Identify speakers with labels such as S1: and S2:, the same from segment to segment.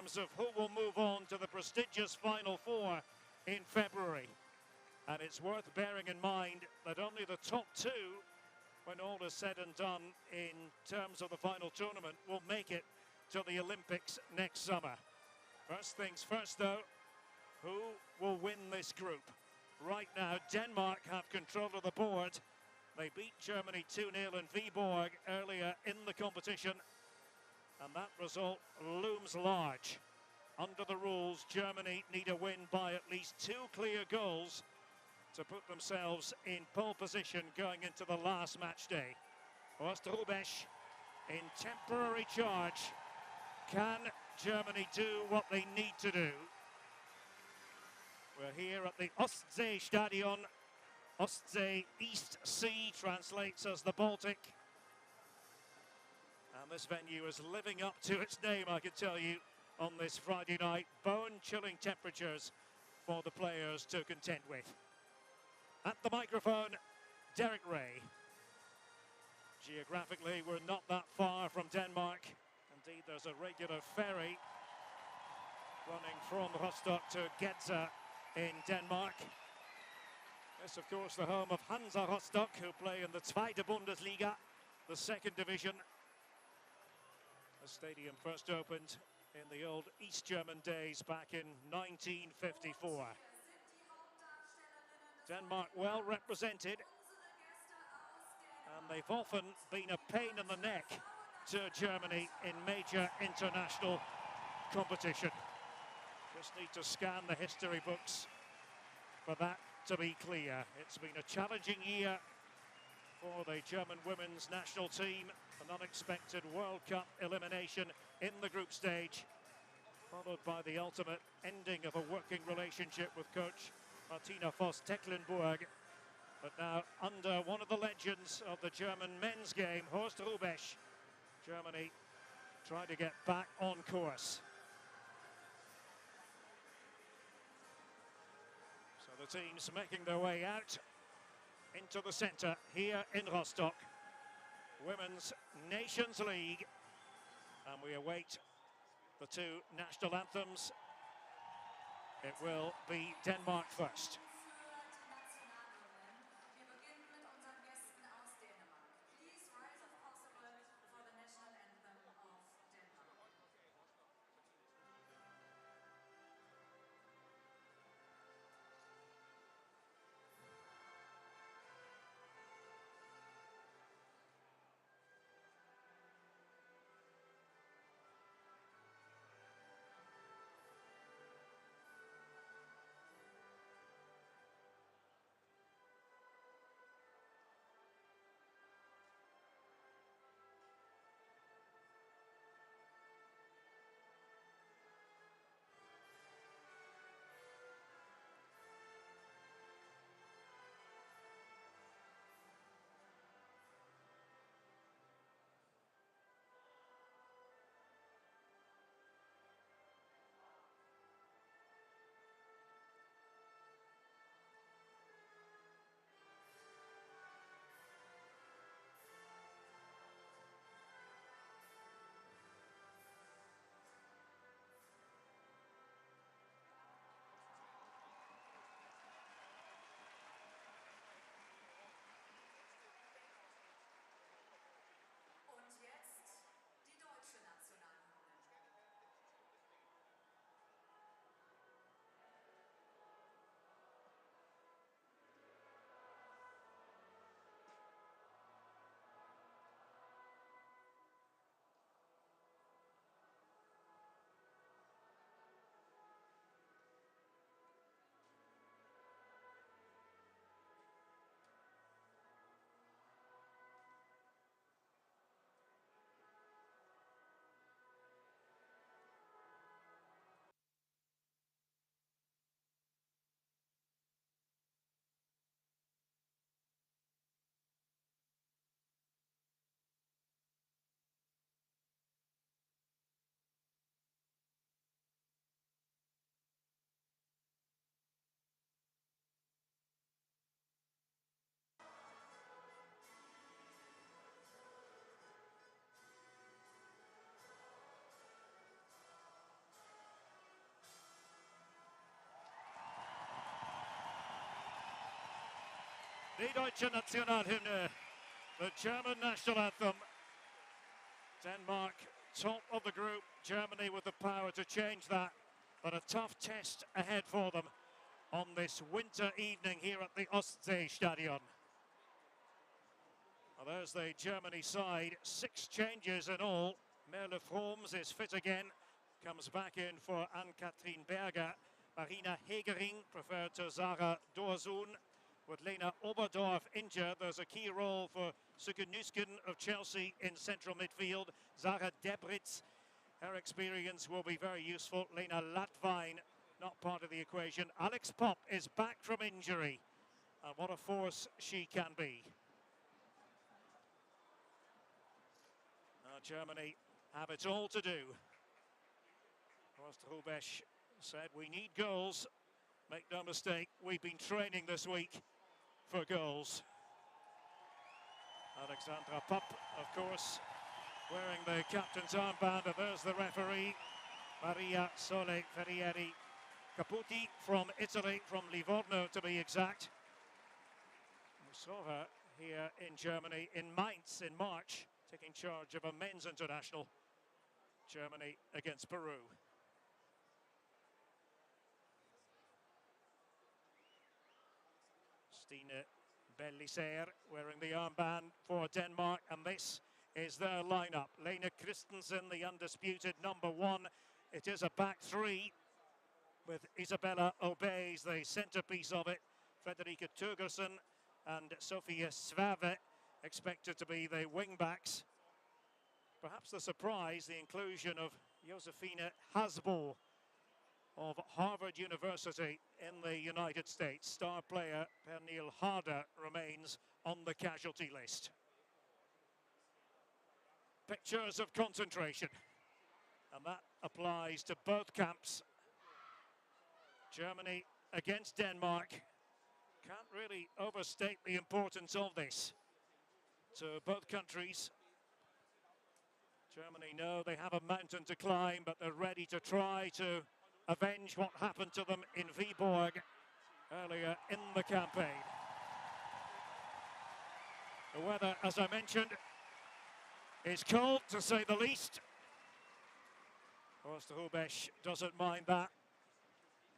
S1: terms of who will move on to the prestigious Final Four in February. And it's worth bearing in mind that only the top two, when all is said and done in terms of the final tournament, will make it to the Olympics next summer. First things first though, who will win this group? Right now, Denmark have control of the board. They beat Germany 2-0 in Viborg earlier in the competition, and that result looms large. Under the rules, Germany need a win by at least 2 clear goals to put themselves in pole position going into the last match day. Horst Hrubesch in temporary charge. Can Germany do what they need to do? We're here at the Ostsee Stadion. Ostsee, East Sea, translates as the Baltic. And this venue is living up to its name, I can tell you, on this Friday night. Bone-chilling temperatures for the players to contend with. At the microphone, Derek Ray. Geographically, we're not that far from Denmark. Indeed, there's a regular ferry running from Rostock to Gedser in Denmark. This, of course, the home of Hansa Rostock, who play in the Zweite Bundesliga, the second division. The stadium first opened in the old East German days back in 1954. Denmark well represented, and they've often been a pain in the neck to Germany in major international competition. Just need to scan the history books for that to be clear. It's been a challenging year for the German women's national team. An unexpected World Cup elimination in the group stage, followed by the ultimate ending of a working relationship with coach Martina Voss-Tecklenburg. But now under one of the legends of the German men's game, Horst Hrubesch, Germany trying to get back on course. So the teams making their way out into the centre here in Rostock. Women's Nations League. And we await the two national anthems. It will be Denmark first. Die Deutsche Nationalhymne, the German national anthem. Denmark top of the group, Germany with the power to change that, but a tough test ahead for them on this winter evening here at the Ostseestadion. Well, there's the Germany side, 6 changes in all. Merle Froms is fit again, comes back in for Ann-Katrin Berger. Marina Hegering preferred to Zara Doorzoon. With Lena Oberdorf injured, there's a key role for Suke Nüsken of Chelsea in central midfield. Zara Debritz, her experience will be very useful. Lena Latvine, not part of the equation. Alex Popp is back from injury. And what a force she can be. Germany have it all to do. Horst Hrubesch said, we need goals. Make no mistake, we've been training this week for goals. Alexandra Popp, of course, wearing the captain's armband, and there's the referee, Maria Sole Ferrieri Caputi from Italy, from Livorno to be exact. We saw her here in Germany, in Mainz in March, taking charge of a men's international. Germany against Peru. Stine Belliser wearing the armband for Denmark, and this is their lineup. Lena Christensen, the undisputed number 1. It is a back 3 with Isabella Obeys, the centerpiece of it. Frederica Turgersen and Sofia Svave expected to be the wing backs. Perhaps the surprise, the inclusion of Josefine Hasbo of Harvard University in the United States. Star player Pernille Harder remains on the casualty list. Pictures of concentration, and that applies to both camps. Germany against Denmark. Can't really overstate the importance of this to both countries. Germany know they have a mountain to climb, but they're ready to try to avenge what happened to them in Viborg earlier in the campaign. The weather, as I mentioned, is cold to say the least. Horst Hrubesch doesn't mind that.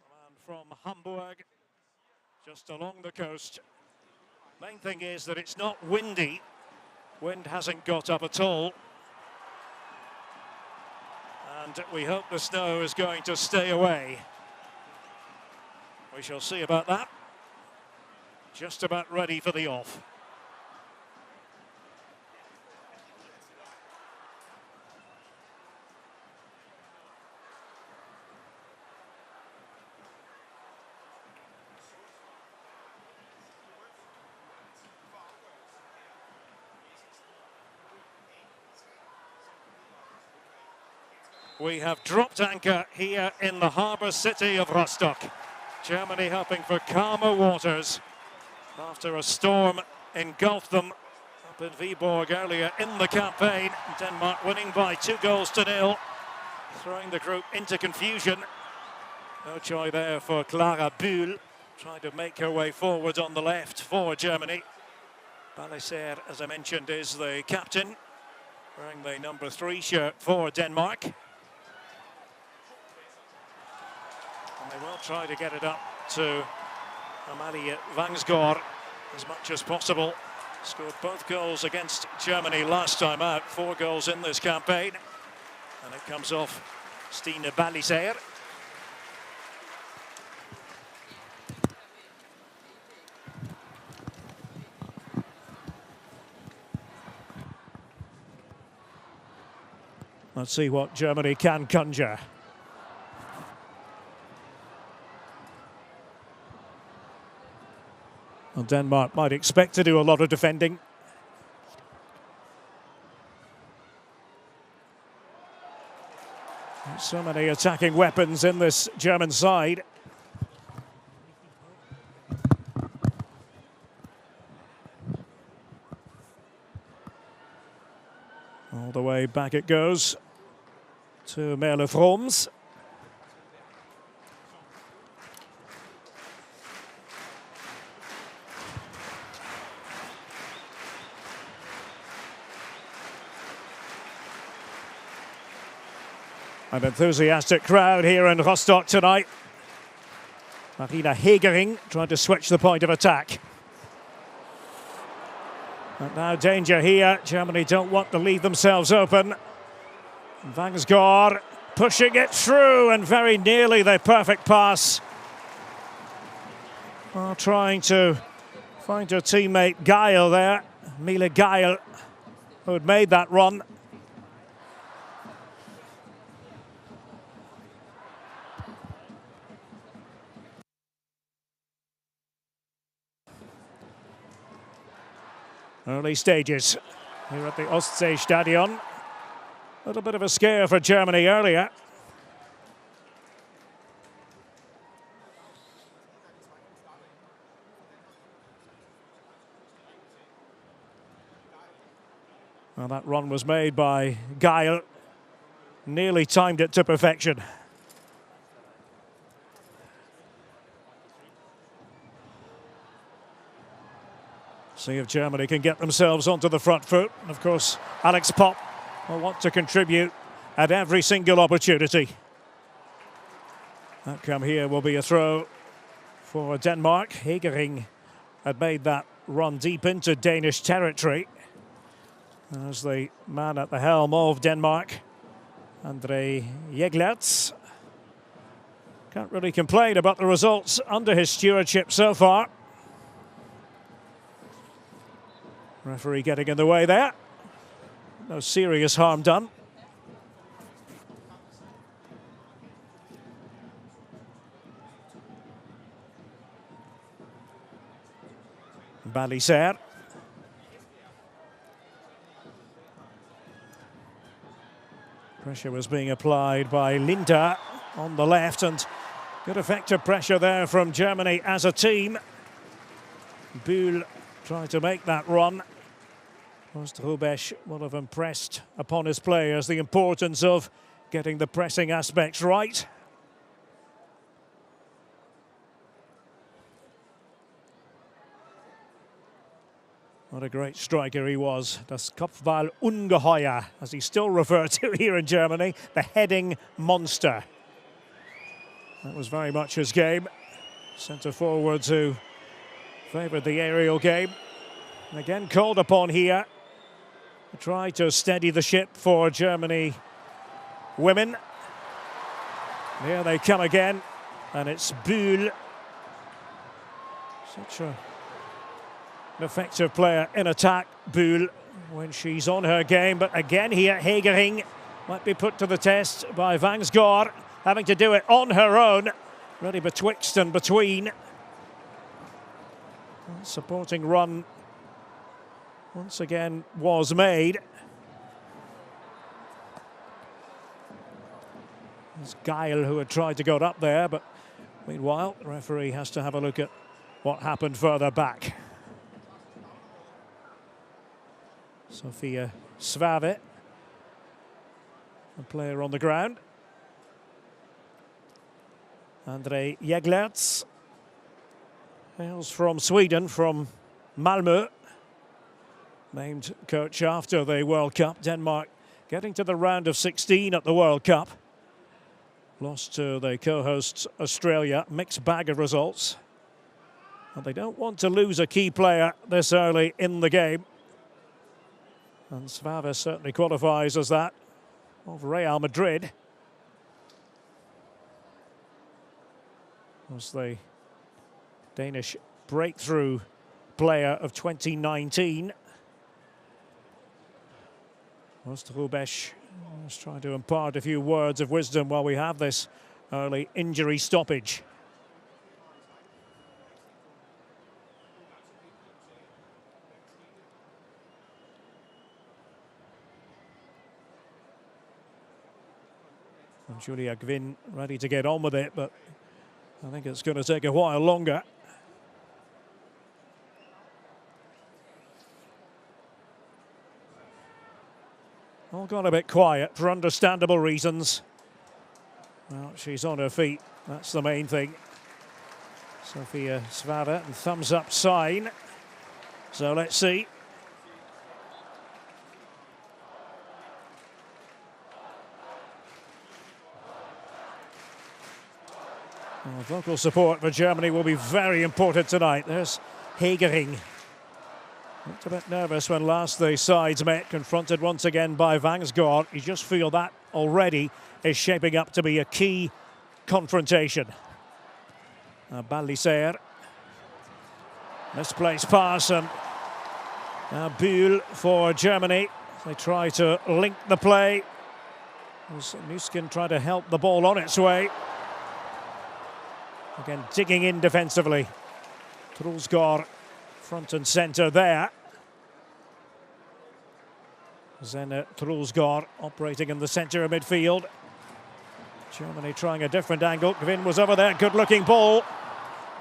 S1: A man from Hamburg, just along the coast. Main thing is that it's not windy. Wind hasn't got up at all. And we hope the snow is going to stay away. We shall see about that. Just about ready for the off. We have dropped anchor here in the harbour city of Rostock. Germany hoping for calmer waters after a storm engulfed them up in Viborg earlier in the campaign. Denmark winning by 2-0, throwing the group into confusion. No joy there for Clara Bühl, trying to make her way forward on the left for Germany. Belliser, as I mentioned, is the captain, wearing the number 3 shirt for Denmark. They will try to get it up to Amalie Vangsgaard as much as possible. Scored both goals against Germany last time out, 4 goals in this campaign. And it comes off Stine Belliser. Let's see what Germany can conjure. Well, Denmark might expect to do a lot of defending. So many attacking weapons in this German side. All the way back it goes to Merle Froms. An enthusiastic crowd here in Rostock tonight. Marina Hegering trying to switch the point of attack. But now danger here. Germany don't want to leave themselves open. Vangsgaard pushing it through, and very nearly the perfect pass. Trying to find her teammate Geil there. Mille Geil, who had made that run. Early stages here at the Ostseestadion. A little bit of a scare for Germany earlier. Well, that run was made by Geil. Nearly timed it to perfection. See if Germany can get themselves onto the front foot. And of course, Alex Popp will want to contribute at every single opportunity. Outcome here will be a throw for Denmark. Hegering had made that run deep into Danish territory. As the man at the helm of Denmark, André Jeglerts, can't really complain about the results under his stewardship so far. Referee getting in the way there. No serious harm done. Baliser. Pressure was being applied by Linda on the left, and good effective pressure there from Germany as a team. Bühl trying to make that run. Oosterhuis will have impressed upon his players the importance of getting the pressing aspects right. What a great striker he was. Das Kopfball-Ungeheuer, as he's still referred to here in Germany, the heading monster. That was very much his game. Centre forwards who favoured the aerial game. And again called upon here to try to steady the ship for Germany women. Here they come again, and it's Bühl. Such an effective player in attack, Bühl, when she's on her game. But again here, Hegering might be put to the test by Vangsgaard, having to do it on her own, really betwixt and between. Supporting run once again was made. It's Geil who had tried to go up there, but meanwhile, the referee has to have a look at what happened further back. Sofia Svave, a player on the ground. André Jeglerts hails from Sweden, from Malmö. Named coach after the World Cup. Denmark getting to the round of 16 at the World Cup. Lost to the co-hosts Australia. Mixed bag of results. And they don't want to lose a key player this early in the game. And Svave certainly qualifies as that of Real Madrid. Was the Danish breakthrough player of 2019. Oosterhuis is trying to impart a few words of wisdom while we have this early injury stoppage. And Julia Gwynn ready to get on with it, but I think it's going to take a while longer. All gone a bit quiet for understandable reasons. Well, she's on her feet. That's the main thing. Sofia Svave, and thumbs up sign. So let's see. Well, vocal support for Germany will be very important tonight. There's Hegering. Looked a bit nervous when last the sides met, confronted once again by Vangsgaard. You just feel that already is shaping up to be a key confrontation. Balliser. Misplaced pass and Bühl for Germany. They try to link the play. Nüsken tried to help the ball on its way. Again, digging in defensively. Trulsgaard front and centre there. Zenne Trulsgaard operating in the centre of midfield. Germany trying a different angle. Kvinn was over there, good looking ball.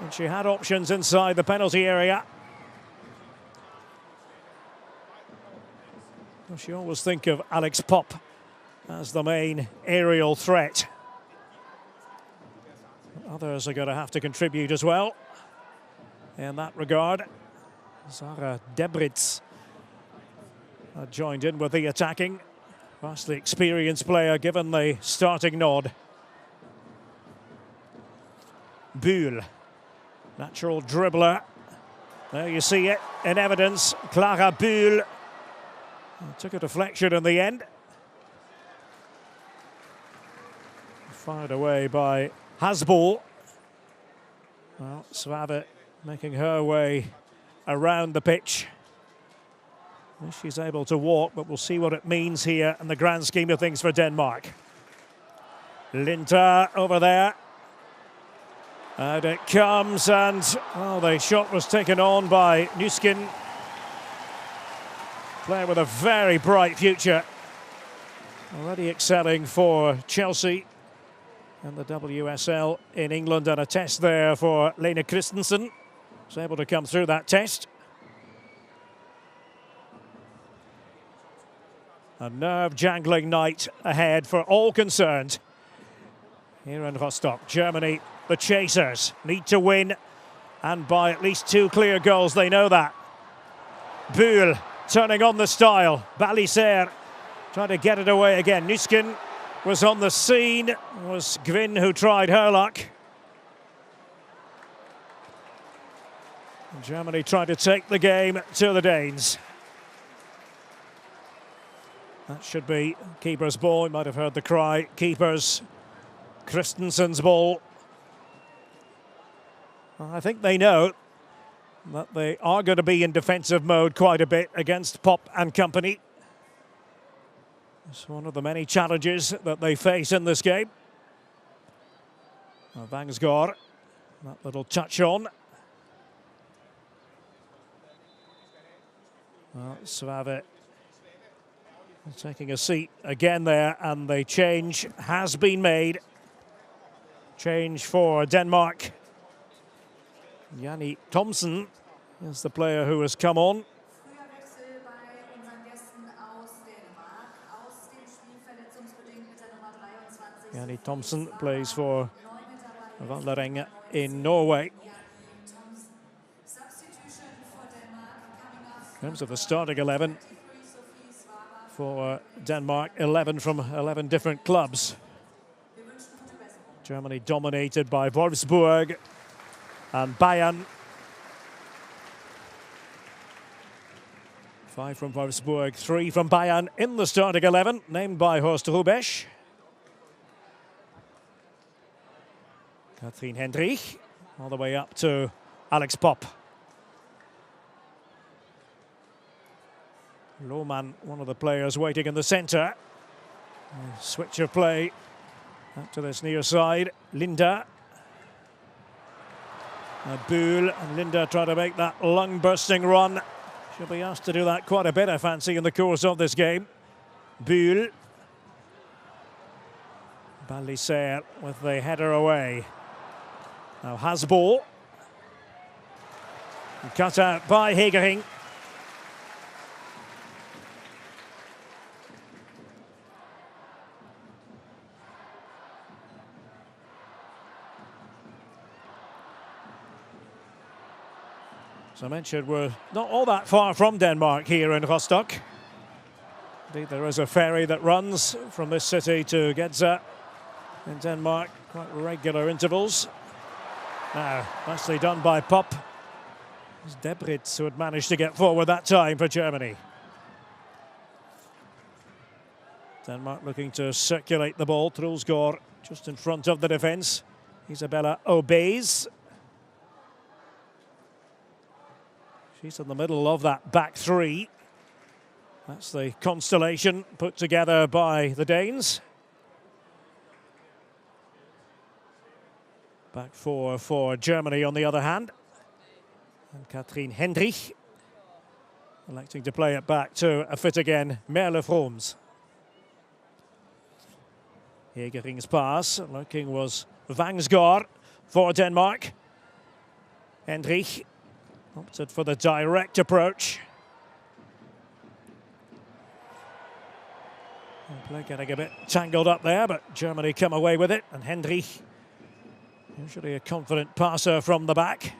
S1: And she had options inside the penalty area. Well, she always think of Alex Popp as the main aerial threat. Others are going to have to contribute as well in that regard. Zara Debritz joined in with the attacking. Vastly experienced player given the starting nod. Bühl, natural dribbler. There you see it in evidence. Clara Bühl took a deflection in the end. Fired away by Hasbull. Well, Svave making her way around the pitch. She's able to walk, but we'll see what it means here in the grand scheme of things for Denmark. Linter over there. And it comes, and the shot was taken on by Nüsken. Player with a very bright future. Already excelling for Chelsea and the WSL in England, and a test there for Lena Christensen. Was able to come through that test. A nerve-jangling night ahead for all concerned. Here in Rostock, Germany, the chasers, need to win, and by at least 2 clear goals, they know that. Bühl turning on the style. Balliser trying to get it away again. Nüsken was on the scene. It was Kvinn who tried her luck. Germany tried to take the game to the Danes. That should be keeper's ball. You might have heard the cry. Keeper's Christensen's ball. Well, I think they know that they are going to be in defensive mode quite a bit against Popp and company. It's one of the many challenges that they face in this game. Vangsgaard, that little touch on. Svave taking a seat again there, and the change has been made. Change for Denmark. Janni Thomsen is the player who has come on. Janni Thomsen plays for Vålerenga in Norway. In terms of the starting 11 for Denmark, 11 from 11 different clubs. Germany dominated by Wolfsburg and Bayern. 5 from Wolfsburg, 3 from Bayern in the starting 11, named by Horst Hrubesch. Katrien Hendrich, all the way up to Alex Popp. Lohmann, one of the players waiting in the centre. Switch of play up to this near side. Linda. Bühl and Linda try to make that lung-bursting run. She'll be asked to do that quite a bit, I fancy, in the course of this game. Bühl. Balliser with the header away. Now Hasbull. Cut out by Hegering. As I mentioned, we're not all that far from Denmark here in Rostock. Indeed, there is a ferry that runs from this city to Gedser in Denmark, quite regular intervals. Now, nicely done by Popp. It was Debritz who had managed to get forward that time for Germany. Denmark looking to circulate the ball. Troelsgaard just in front of the defence. Isabella obeys. She's in the middle of that back three. That's the constellation put together by the Danes. Back four for Germany on the other hand. And Katrien Hendrich electing to play it back to a fit again, Merle Vrooms. Hegering's pass, looking was Vangsgaard for Denmark. Hendrich opted for the direct approach. Play getting a bit tangled up there, but Germany come away with it. And Hendrich, usually a confident passer from the back.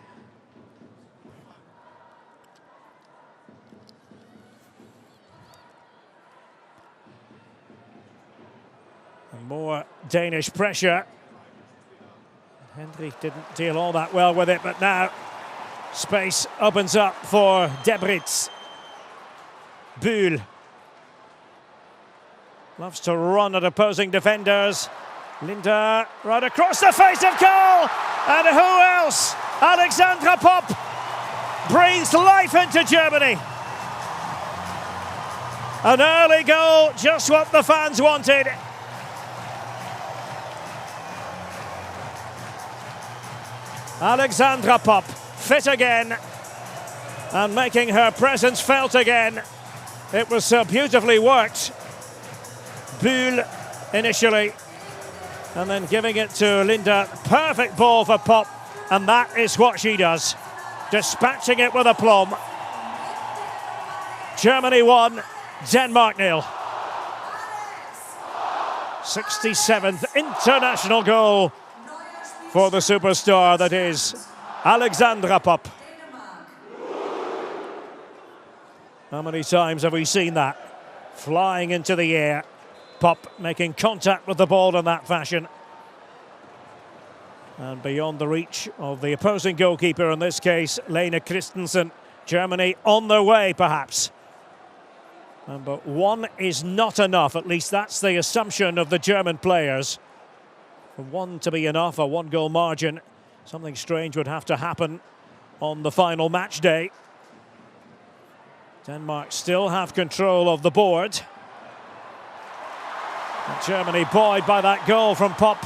S1: And more Danish pressure. Hendrich didn't deal all that well with it, but now space opens up for Debritz. Buhl loves to run at opposing defenders. Linda right across the face of goal. And who else? Alexandra Popp breathes life into Germany. An early goal, just what the fans wanted. Alexandra Popp fit again and making her presence felt again. It was so beautifully worked. Buhl initially, and then giving it to Linda. Perfect ball for Popp, and that is what she does. Dispatching it with aplomb. Germany 1, Denmark 0. 67th international goal for the superstar that is Alexandra Popp. How many times have we seen that? Flying into the air. Popp making contact with the ball in that fashion. And beyond the reach of the opposing goalkeeper, in this case, Lene Christensen. Germany on their way, perhaps. But one is not enough, at least that's the assumption of the German players. For one to be enough, a one-goal margin, something strange would have to happen on the final match day. Denmark still have control of the board. And Germany buoyed by that goal from Popp.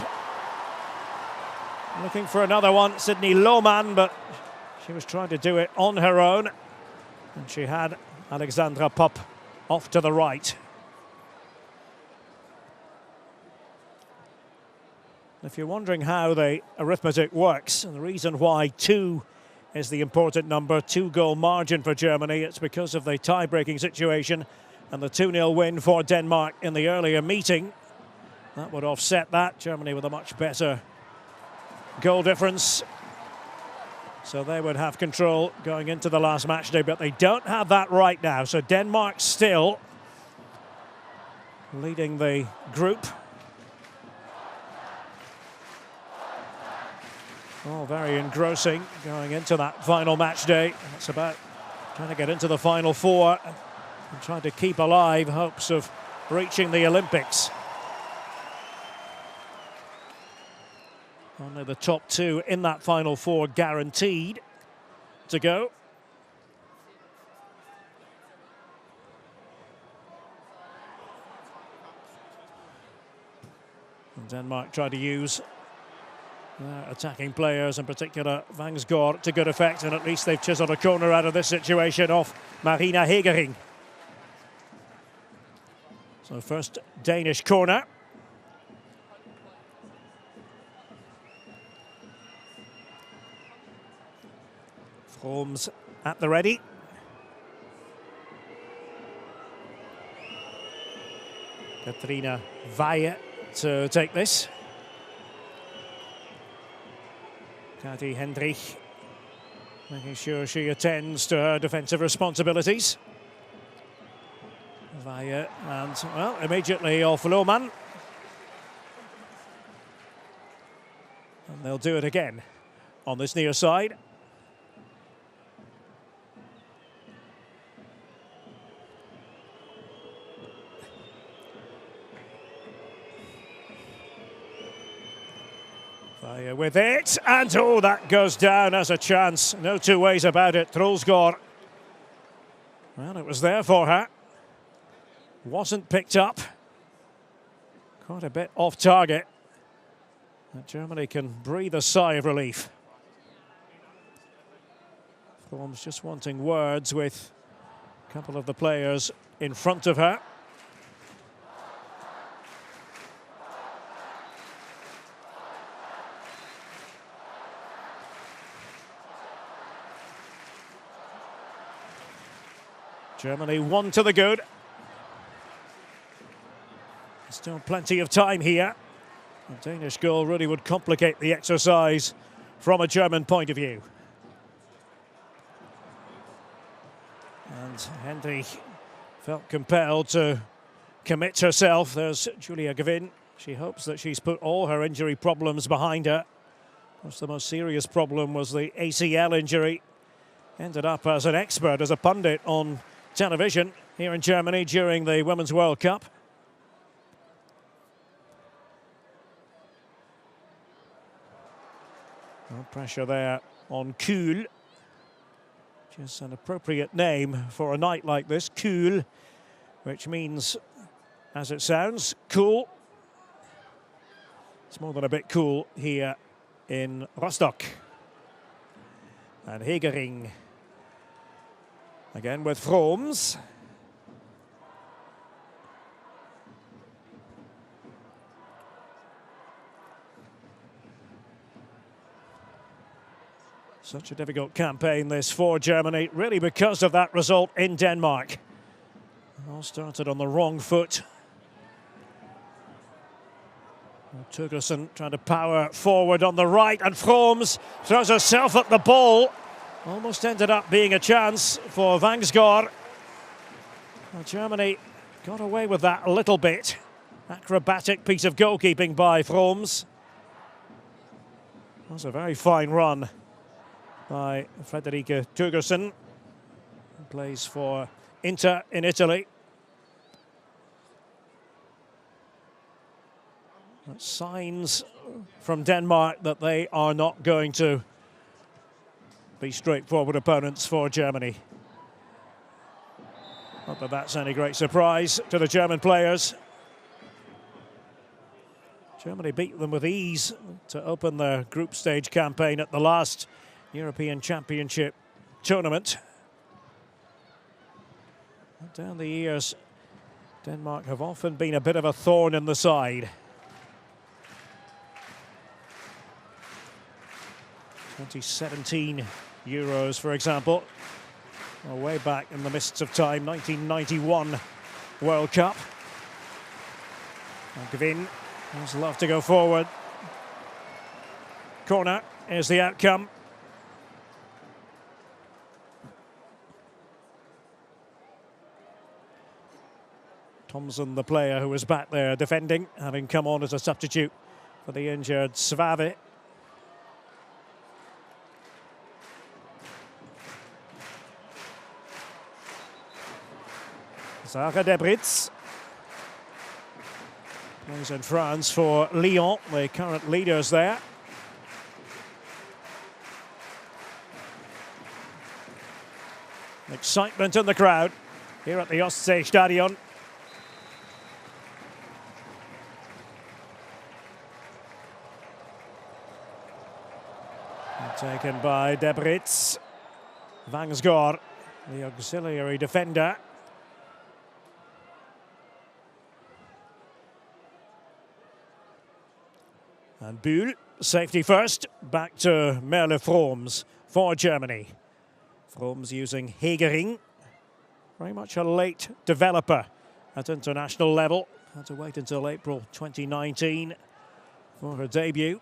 S1: Looking for another one, Sydney Lohmann, but she was trying to do it on her own. And she had Alexandra Popp off to the right. If you're wondering how the arithmetic works, and the reason why 2 is the important number, 2-goal margin for Germany, it's because of the tie-breaking situation and the 2-0 win for Denmark in the earlier meeting. That would offset that. Germany with a much better goal difference. So they would have control going into the last match day, but they don't have that right now. So Denmark still leading the group. Oh, very engrossing going into that final match day. It's about trying to get into the final 4 and trying to keep alive hopes of reaching the Olympics. Only the top 2 in that final 4 guaranteed to go. And Denmark tried to use attacking players, in particular Vangsgaard, to good effect, and at least they've chiselled a corner out of this situation off Marina Hegering. So first Danish corner. Vrooms at the ready. Katrina Weijer to take this. Kati Hendrich making sure she attends to her defensive responsibilities. Weijer and, well, immediately off Lohmann. And they'll do it again. on this near side. Fire with it, and oh, that goes down as a chance. No two ways about it. Troelsgaard. Well, it was there for her. Wasn't picked up. Quite a bit off target. And Germany can breathe a sigh of relief. Froms just wanting words with a couple of the players in front of her. Germany 1 to the good. Still plenty of time here. A Danish goal really would complicate the exercise from a German point of view. And Henry felt compelled to commit herself. There's Julia Gvin. She hopes that she's put all her injury problems behind her. Of course, the most serious problem was the ACL injury. Ended up as an expert, as a pundit on television here in Germany during the Women's World Cup. No pressure there on Kuhl. Just an appropriate name for a night like this, Kuhl, which means, as it sounds, cool. It's more than a bit cool here in Rostock. And Hegering again with Froms. Such a difficult campaign this for Germany, really because of that result in Denmark. All started on the wrong foot. Tugersen trying to power forward on the right, and Froms throws herself at the ball. Almost ended up being a chance for Vangsgaard. Well, Germany got away with that a little bit. Acrobatic piece of goalkeeping by Froms. That was a very fine run by Frederike Tugersen, who plays for Inter in Italy. That's signs from Denmark that they are not going to be straightforward opponents for Germany. Not that that's any great surprise to the German players. Germany beat them with ease to open their group stage campaign at the last European Championship tournament. Down the years, Denmark have often been a bit of a thorn in the side. 2017 Euros, for example, well, way back in the mists of time, 1991 World Cup. Gvin has love to go forward. Corner is the outcome. Thomsen, the player who was back there defending, having come on as a substitute for the injured Svave. Sarah Debritz plays in France for Lyon, the current leaders there. Excitement in the crowd here at the Ostsee Stadion. Taken by Debritz. Vangsgaard, the auxiliary defender. And Bühl, safety first, back to Merle Froms for Germany. Froms using Hegering, very much a late developer at international level. Had to wait until April 2019 for her debut.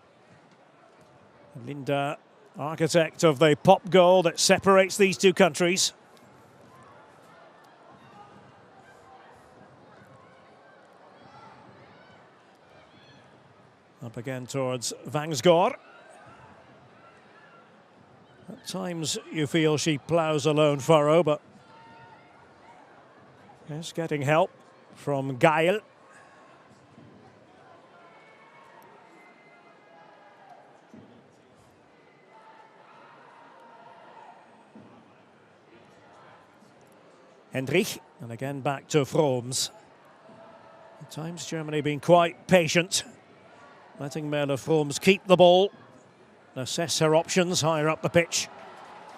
S1: Linda, architect of the pop goal that separates these two countries. Up again towards Vangsgaard. At times you feel she ploughs a lone furrow, but is getting help from Gael. Hendrich, and again back to Frooms. At times Germany being quite patient, letting Merle Frooms keep the ball, assess her options higher up the pitch.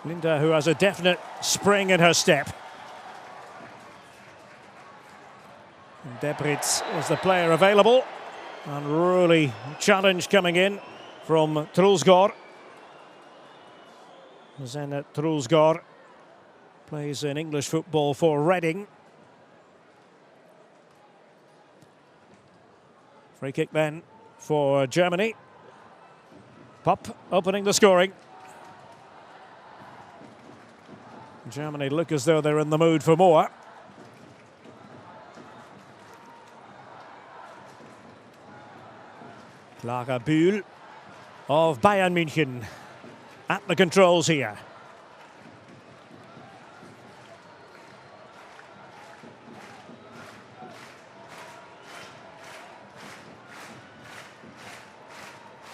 S1: Linda, who has a definite spring in her step. And Debritz is the player available. Unruly challenge coming in from Trulsgaard. Zenit Trulsgaard plays in English football for Reading. Free kick then for Germany. Pop opening the scoring. Germany look as though they're in the mood for more. Clara Bühl of Bayern München at the controls here.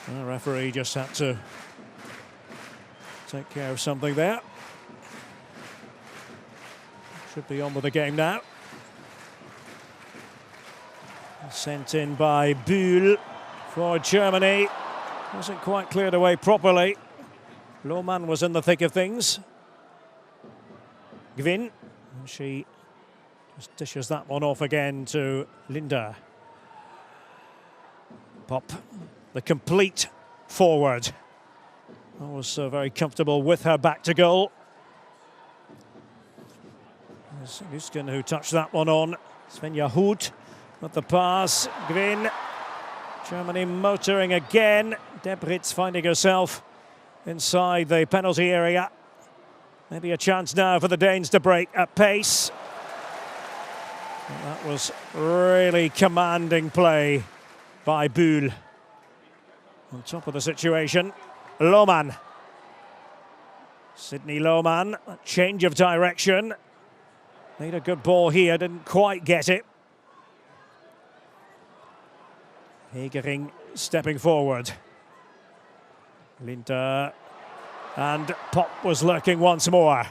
S1: The referee just had to take care of something there. Should be on with the game now. Sent in by Bühl for Germany. Wasn't quite cleared away properly. Lohmann was in the thick of things. Gwyn, and she just dishes that one off again to Linda. Pop, the complete forward. I was very comfortable with her back to goal. There's Luskin who touched that one on. Svenja Hood with the pass. Gwyn. Germany motoring again. Debritz finding herself inside the penalty area. Maybe a chance now for the Danes to break at pace. And that was really commanding play by Bühl. On top of the situation, Lohmann. Sydney Lohmann, a change of direction. Made a good ball here, didn't quite get it. Hegering stepping forward. Linda, and Pop was lurking once more.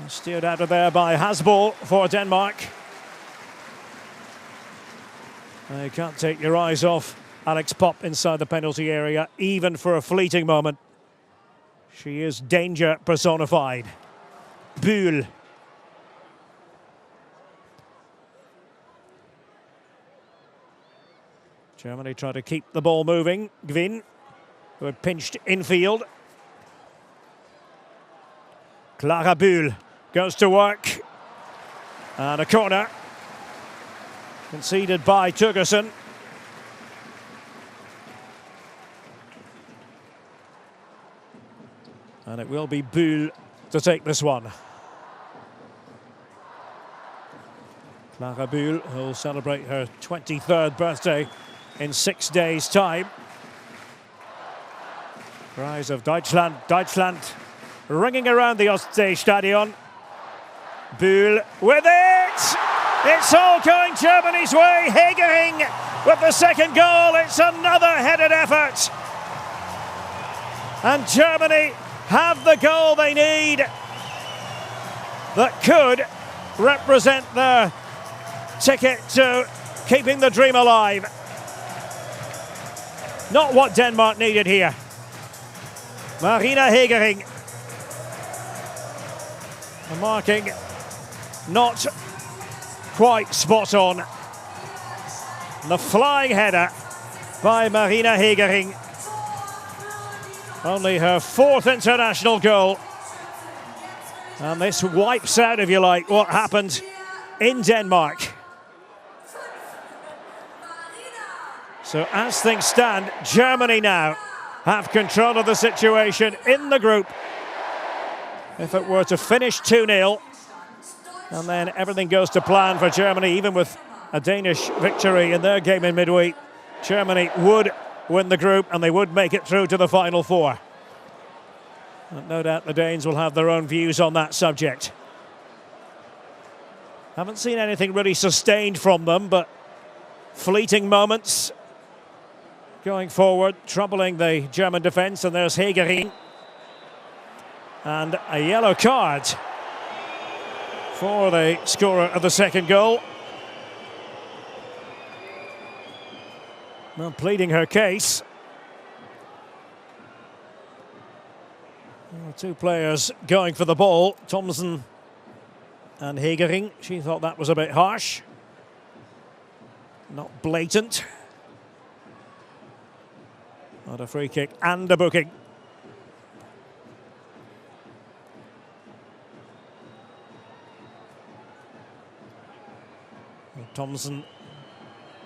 S1: Steered out of there by Hasbro for Denmark. You can't take your eyes off Alex Pop inside the penalty area, even for a fleeting moment. She is danger personified. Bühl. Germany try to keep the ball moving. Gwyn, who had pinched infield. Clara Bühl goes to work. And a corner. Conceded by Turgerson. And it will be Bühl to take this one. Clara Bühl, who will celebrate her 23rd birthday in 6 days' time. Cries of Deutschland, Deutschland, ringing around the Ostseestadion. Bühl with it! It's all going Germany's way. Hegering with the second goal. It's another headed effort. And Germany have the goal they need that could represent their ticket to keeping the dream alive. Not what Denmark needed here. Marina Hegering. The marking not quite spot on. The flying header by Marina Hegering. Only her 4th international goal. And this wipes out, if you like, what happened in Denmark. So as things stand, Germany now have control of the situation in the group. If it were to finish 2-0, and then everything goes to plan for Germany, even with a Danish victory in their game in midweek, Germany would win the group and they would make it through to the final 4. And no doubt the Danes will have their own views on that subject. Haven't seen anything really sustained from them, but fleeting moments going forward, troubling the German defence. And there's Hegerin. And a yellow card for the scorer of the second goal. Well, pleading her case. Well, two players going for the ball, Thomsen and Hegerin. She thought that was a bit harsh. Not blatant. Not a free kick and a booking. Thomsen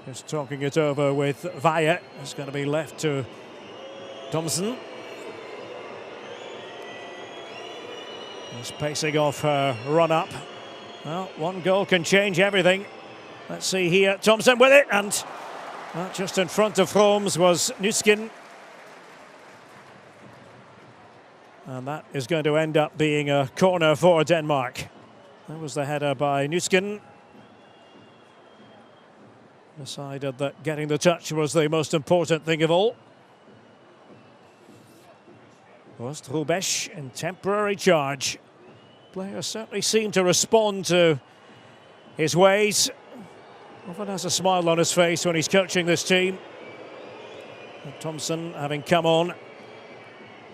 S1: is talking it over with Vaya. It's going to be left to Thomsen. He's pacing off her run-up. Well, one goal can change everything. Let's see here. Thomsen with it, and just in front of Froms was Nuskin. And that is going to end up being a corner for Denmark. That was the header by Nuskin. Decided that getting the touch was the most important thing of all. Was Rubesch in temporary charge. Players certainly seem to respond to his ways. Often has a smile on his face when he's coaching this team. And Thomsen having come on,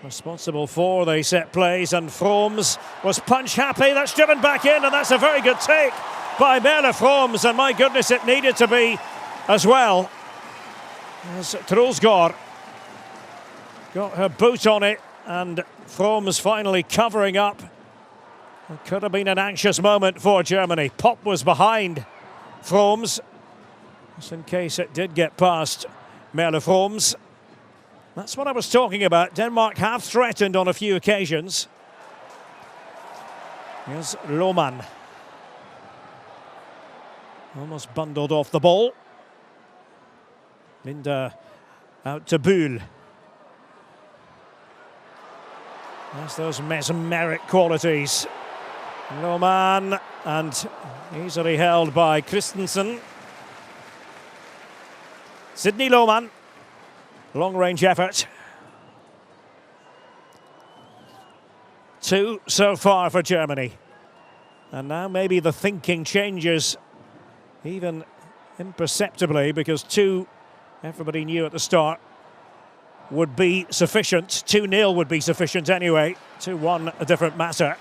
S1: responsible for the set plays, and Froms was punch happy. That's driven back in, and that's a very good take by Merle Froms, and my goodness, it needed to be as well. As Troelsgaard got her boot on it, and Froms finally covering up. It could have been an anxious moment for Germany. Pop was behind Froms, just in case it did get past Merle Froms. That's what I was talking about. Denmark have threatened on a few occasions. Here's Lohmann. Almost bundled off the ball. Linda out to Bühl. That's those mesmeric qualities. Lohmann, and easily held by Christensen. Sidney Lohmann. Long-range effort. 2 so far for Germany. And now maybe the thinking changes even imperceptibly, because 2, everybody knew at the start, would be sufficient. 2-0 would be sufficient anyway. 2-1 a different matter.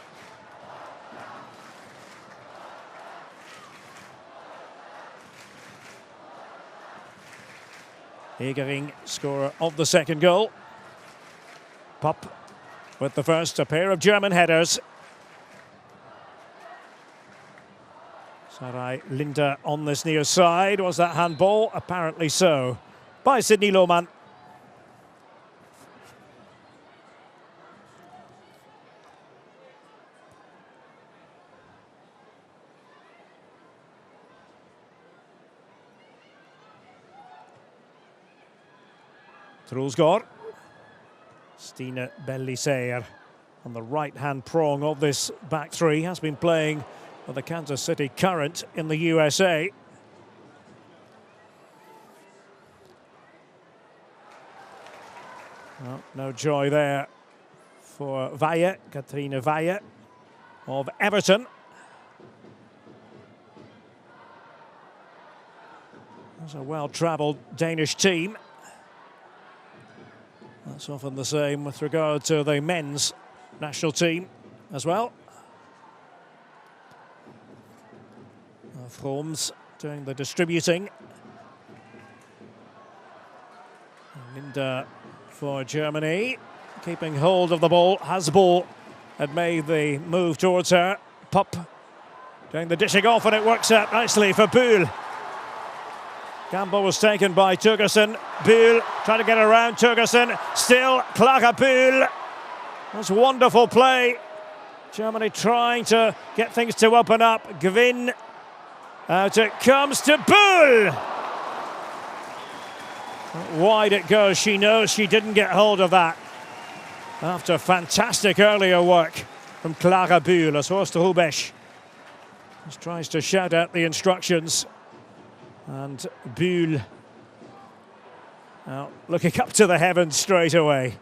S1: Hegerin, scorer of the second goal. Pop with the first, a pair of German headers. Sarai Linda on this near side. Was that handball? Apparently so. By Sidney Lohmann. Troelsgaard. Stine Bellisaer on the right-hand prong of this back three, has been playing for the Kansas City Current in the USA. Well, no joy there for Vaya, Katrine Vaya of Everton. It's a well-travelled Danish team. That's often the same with regard to the men's national team as well. Froms doing the distributing. Linda for Germany, keeping hold of the ball. Hasball had made the move towards her. Pop doing the dishing off, and it works out nicely for Bühl. Gamble was taken by Turgersen. Bühl trying to get around Turgersen. Still Clara Bühl. That's wonderful play. Germany trying to get things to open up. Gwyn. Out it comes to Bühl. Wide it goes. She knows she didn't get hold of that. after fantastic earlier work from Clara Bühl as Horst Hrubesch just tries to shout out the instructions. And Bühl looking up to the heavens straight away,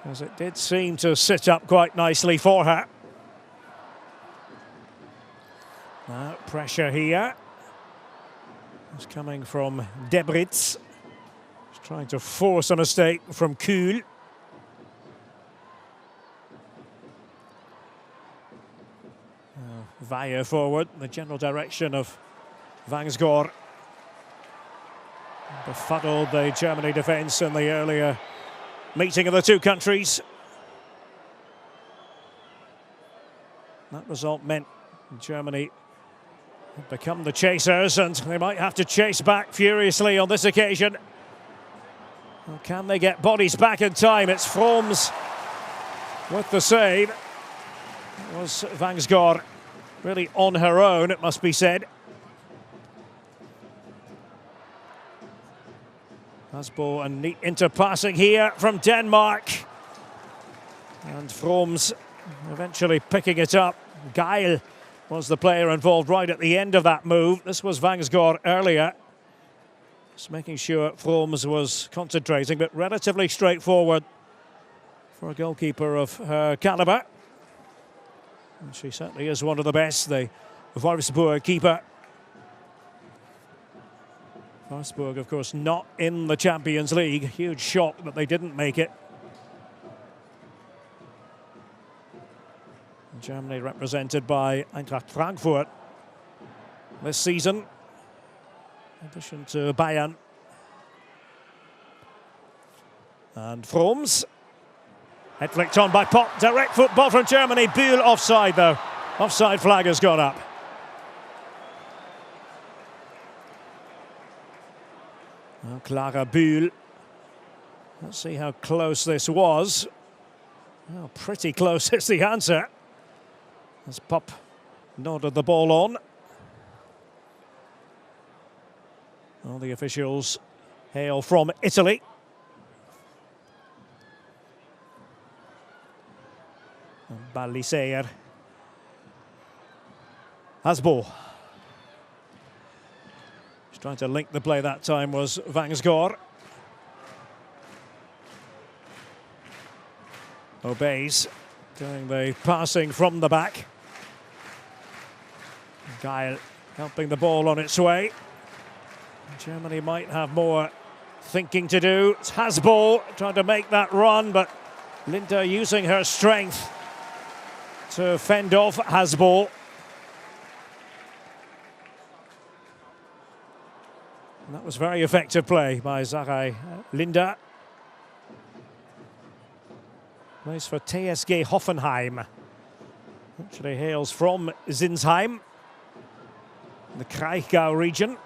S1: as it did seem to sit up quite nicely for her. Now pressure here. It's coming from Debritz. He's trying to force a mistake from Kuhl. Via forward, the general direction of Vangsgaard. Befuddled the Germany defence in the earlier meeting of the two countries. That result meant Germany had become the chasers, and they might have to chase back furiously on this occasion. Well, can they get bodies back in time? It's Froms with the save. It was Vangsgaard really on her own, it must be said. Hasbo, a neat interpassing here from Denmark. And Froms eventually picking it up. Geil was the player involved right at the end of that move. This was Vangsgaard earlier. Just making sure Froms was concentrating, but relatively straightforward for a goalkeeper of her calibre. And she certainly is one of the best, the Wolfsburg keeper. Wolfsburg, of course, not in the Champions League. Huge shock that they didn't make it. Germany represented by Eintracht Frankfurt this season, in addition to Bayern. And Froms. Head flicked on by Pop. Direct football from Germany. Bühl offside, though. Offside flag has gone up. Well, Clara Bühl. Let's see how close this was. Well, pretty close is the answer, as Pop nodded the ball on. All the officials hail from Italy. Balliseer. Hasbo. He's trying to link the play that time was Vangsgaard. Obeys, doing the passing from the back. Geil helping the ball on its way. Germany might have more thinking to do. It's Hasbo trying to make that run, but Linda using her strength to fend off Hasbo. And that was very effective play by Sarai Linda. Plays for TSG Hoffenheim. Actually hails from Zinsheim, the Kraichgau region,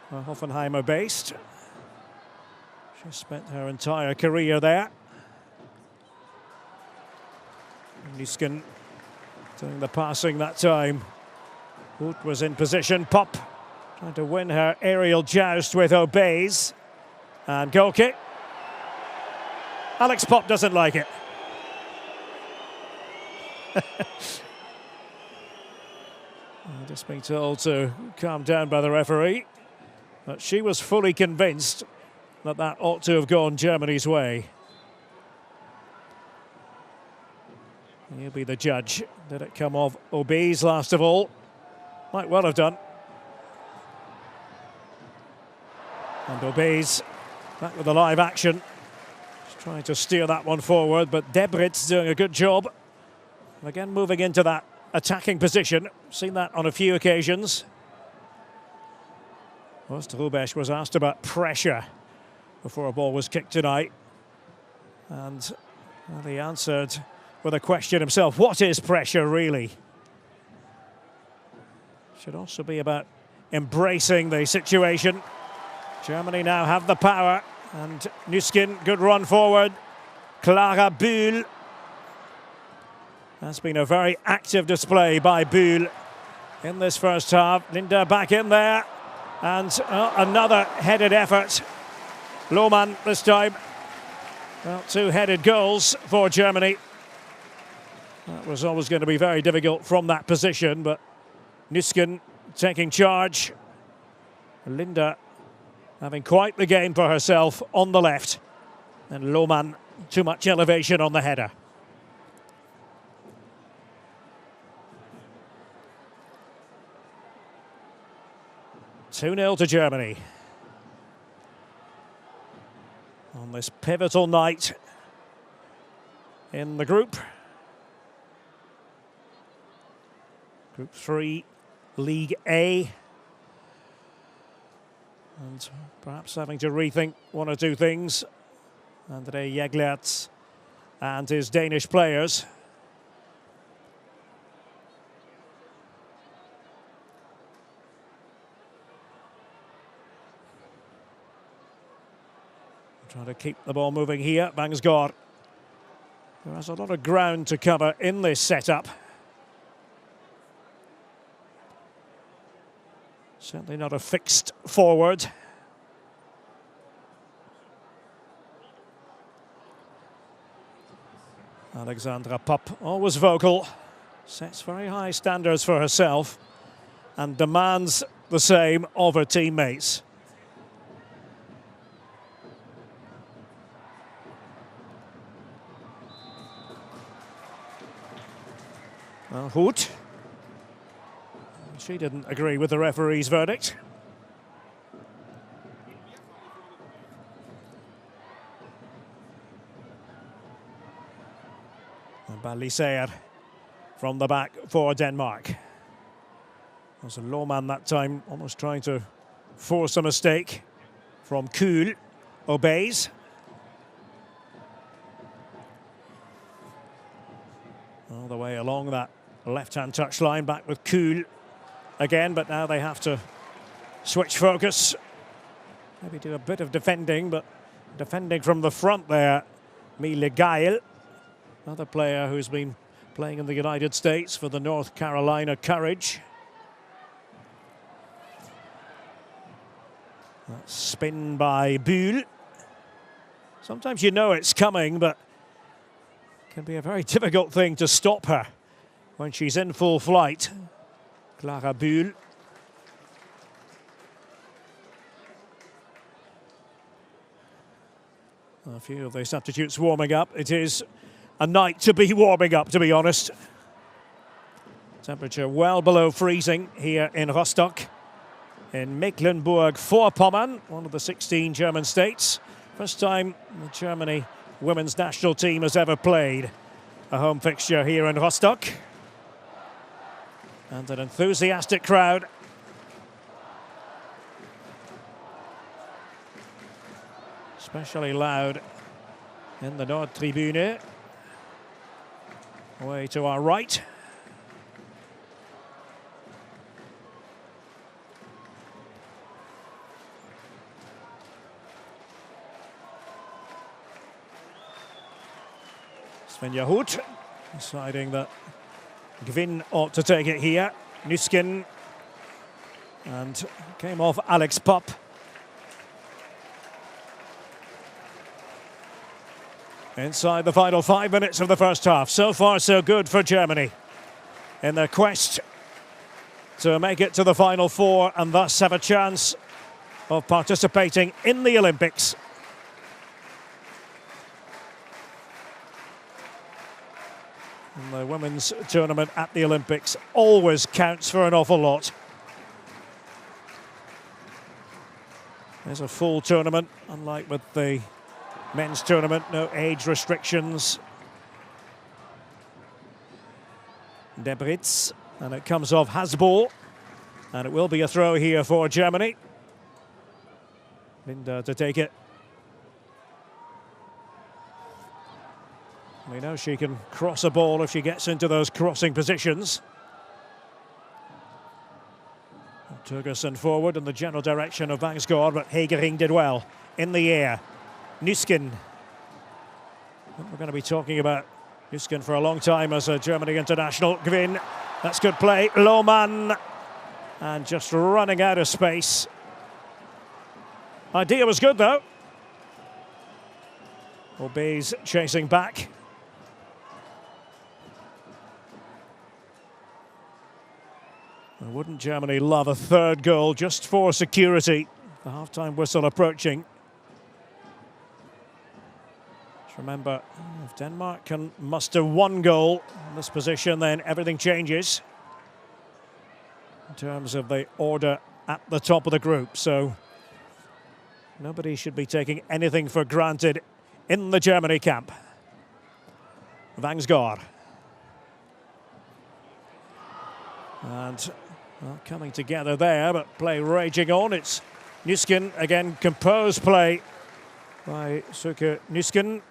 S1: where Hoffenheim are based. She spent her entire career there. Nysken doing the passing that time. Hoot was in position. Pop trying to win her aerial joust with Obeys. And goal kick. Alex Pop doesn't like it. Just being told to calm down by the referee. But she was fully convinced that that ought to have gone Germany's way. He'll be the judge. Did it come off Obeys last of all? Might well have done. And Obeys back with the live action. Just trying to steer that one forward, but Debritz doing a good job. And again, moving into that attacking position. Seen that on a few occasions. Horst Hrubesch was asked about pressure before a ball was kicked tonight. And well, he answered with a question himself. What is pressure, really? Should also be about embracing the situation. Germany now have the power. And Nysken, good run forward. Clara Bühl. That's been a very active display by Bühl in this first half. Linda back in there. And another headed effort. Lohmann this time. Well, two-headed goals for Germany. That was always going to be very difficult from that position, but Nüsken taking charge. Linda having quite the game for herself on the left. And Lohmann, too much elevation on the header. Two-0 to Germany. On this pivotal night in the group. Group 3, League A. And perhaps having to rethink one or two things. André Jeglerts and his Danish players. Trying to keep the ball moving here, Bangsgaard. There has a lot of ground to cover in this setup. Certainly not a fixed forward. Alexandra Popp, always vocal, sets very high standards for herself and demands the same of her teammates. Well, Hoot. She didn't agree with the referee's verdict. And Balisaer from the back for Denmark. There's a Lohmann that time, almost trying to force a mistake from Kuhl. Obeys. All the way along that left-hand touchline, back with Kuhl again, but now they have to switch focus. Maybe do a bit of defending, but defending from the front there, Mille Geil, another player who's been playing in the United States for the North Carolina Courage. That spin by Buhl. Sometimes you know it's coming, but it can be a very difficult thing to stop her when she's in full flight. Clara Buhl. A few of the substitutes warming up. It is a night to be warming up, to be honest. Temperature well below freezing here in Rostock, in Mecklenburg-Vorpommern, one of the 16 German states. First time the Germany women's national team has ever played a home fixture here in Rostock. And an enthusiastic crowd. Especially loud in the Nordtribüne. Away to our right. Svenja Hoot deciding that Gvin ought to take it here. Nüsken, and came off Alex Popp. Inside the final 5 minutes of the first half. So far, so good for Germany in their quest to make it to the final four and thus have a chance of participating in the Olympics. And the women's tournament at the Olympics always counts for an awful lot. There's a full tournament, unlike with the men's tournament, no age restrictions. Debritz, and it comes off Hasball, and it will be a throw here for Germany. Linda to take it. We know she can cross a ball if she gets into those crossing positions. Turgerson forward in the general direction of Bangsgaard, but Hegering did well in the air. Nüsken. We're going to be talking about Nüsken for a long time as a Germany international. Gvin, that's good play. Lohmann, and just running out of space. Idea was good though. Obeys chasing back. And wouldn't Germany love a third goal just for security? The half-time whistle approaching. Just remember, if Denmark can muster one goal in this position, then everything changes in terms of the order at the top of the group. So nobody should be taking anything for granted in the Germany camp. Vangsgaard. And well, coming together there, but play raging on. It's Nüsken again, composed play by Søkke Nüsken.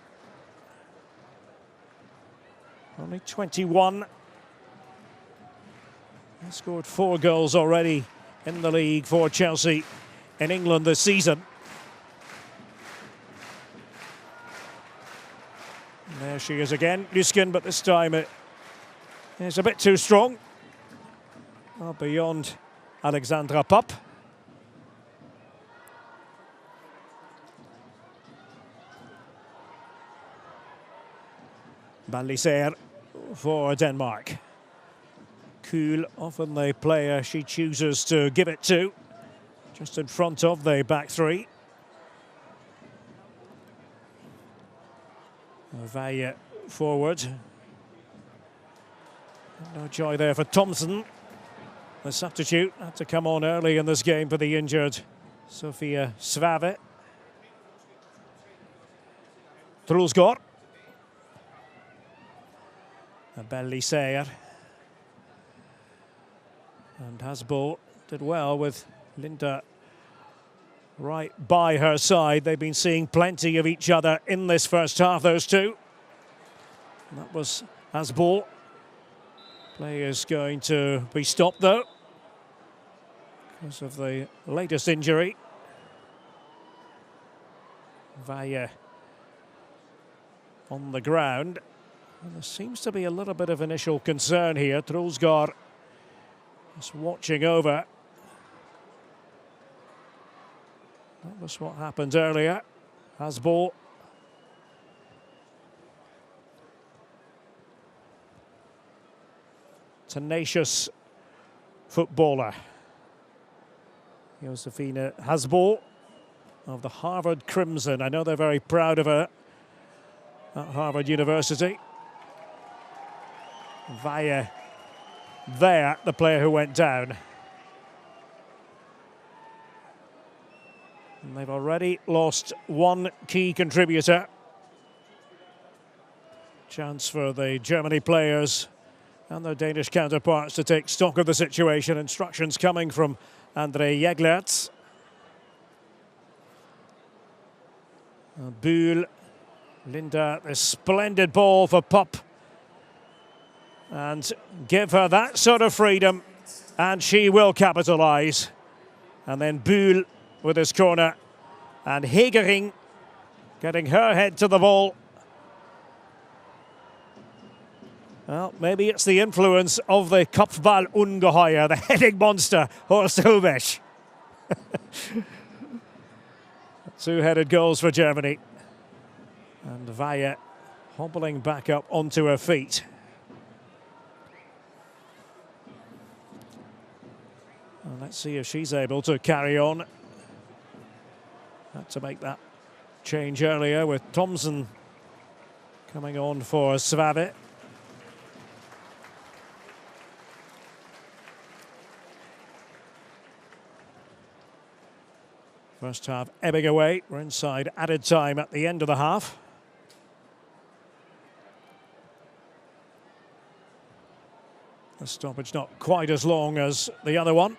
S1: Only 21. He scored 4 goals already in the league for Chelsea in England this season. And there she is again, Nüsken, but this time it is a bit too strong. Well, beyond Alexandra Popp. Balliser for Denmark. Kuhl, often the player she chooses to give it to, just in front of the back three. Vaya forward. No joy there for Thomsen. The substitute had to come on early in this game for the injured Sofia Svave. Trulsgaard. Balliser. And Hasbo did well with Linda right by her side. They've been seeing plenty of each other in this first half, those two. And that was Hasbo. Play is going to be stopped, though, because of the latest injury. Vaya on the ground. And there seems to be a little bit of initial concern here. Trulsgaard is watching over. That was what happened earlier. Hasbo. Tenacious footballer. Josefina Hasbo of the Harvard Crimson. I know they're very proud of her at Harvard University. Vaya there, the player who went down. And they've already lost one key contributor. Chance for the Germany players and their Danish counterparts to take stock of the situation. Instructions coming from André Jeglerts. Buhl, Linda, a splendid ball for Popp. And give her that sort of freedom, and she will capitalise. And then Buhl with his corner, and Hegering getting her head to the ball. Well, maybe it's the influence of the Kopfball-Ungeheuer, the heading monster, Horst Hrubesch. 2-headed goals for Germany. And Vaya hobbling back up onto her feet. Well, let's see if she's able to carry on. Had to make that change earlier with Thomsen coming on for Svave. First half ebbing away. We're inside added time at the end of the half. The stoppage not quite as long as the other one.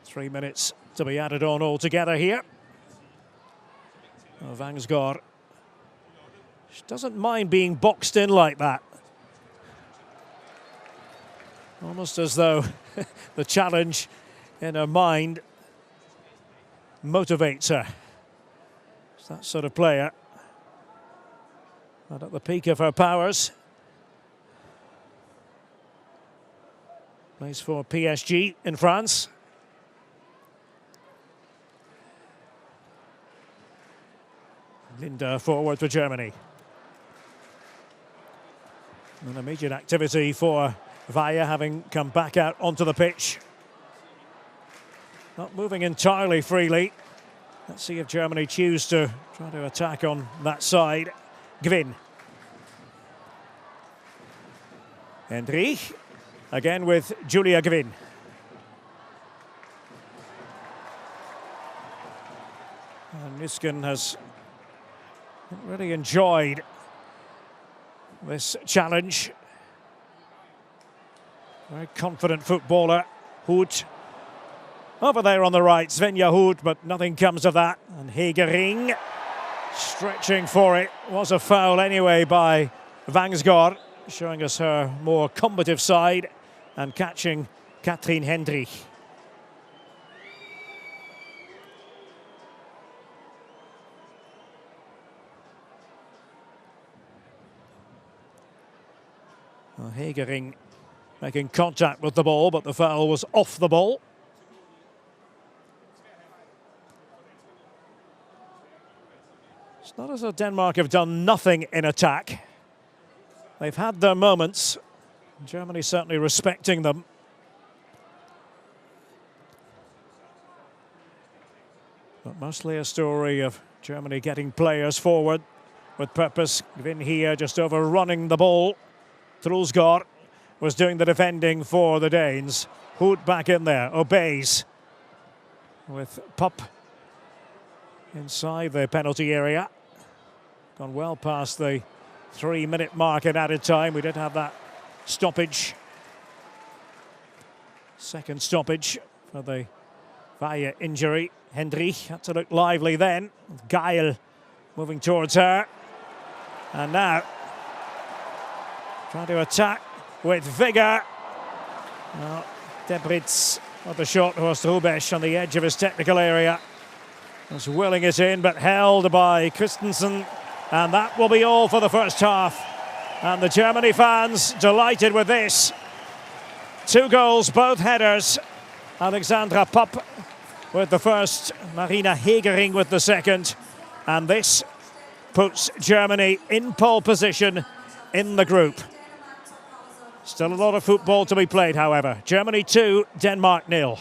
S1: Three minutes to be added on altogether here. Oh, Vangsgaard. She doesn't mind being boxed in like that. Almost as though the challenge in her mind motivates her. It's that sort of player. But at the peak of her powers. Plays for PSG in France. Linda forward for Germany. An immediate activity for Weyer, having come back out onto the pitch. Not moving entirely freely. Let's see if Germany choose to try to attack on that side. Gwyn. Hendrich, again with Julia Gwyn. And Nüsken has really enjoyed this challenge. Very confident footballer, Hoed. Over there on the right, Svenja Hoed, but nothing comes of that. And Hegering, stretching for it, was a foul anyway by Vangsgaard, showing us her more combative side and catching Katrien Hendrich. Well, Hegering making contact with the ball, but the foul was off the ball. It's not as though Denmark have done nothing in attack. They've had their moments. Germany certainly respecting them. But mostly a story of Germany getting players forward with purpose. Gwyn here just overrunning the ball. Trulsgaard was doing the defending for the Danes. Hoed back in there, obeys. With Pop inside the penalty area. Gone well past the 3-minute mark at added time. We did have that stoppage. Second stoppage for the Weyer injury. Hendrich had to look lively then. Geil moving towards her. And now trying to attack with vigour. Well, Debritz of the short Horst Hrubesch on the edge of his technical area. Was willing it in, but held by Christensen. And that will be all for the first half. And the Germany fans delighted with this. 2 goals, both headers. Alexandra Popp with the first, Marina Hegering with the second. And this puts Germany in pole position in the group. Still a lot of football to be played, however. Germany 2, Denmark 0.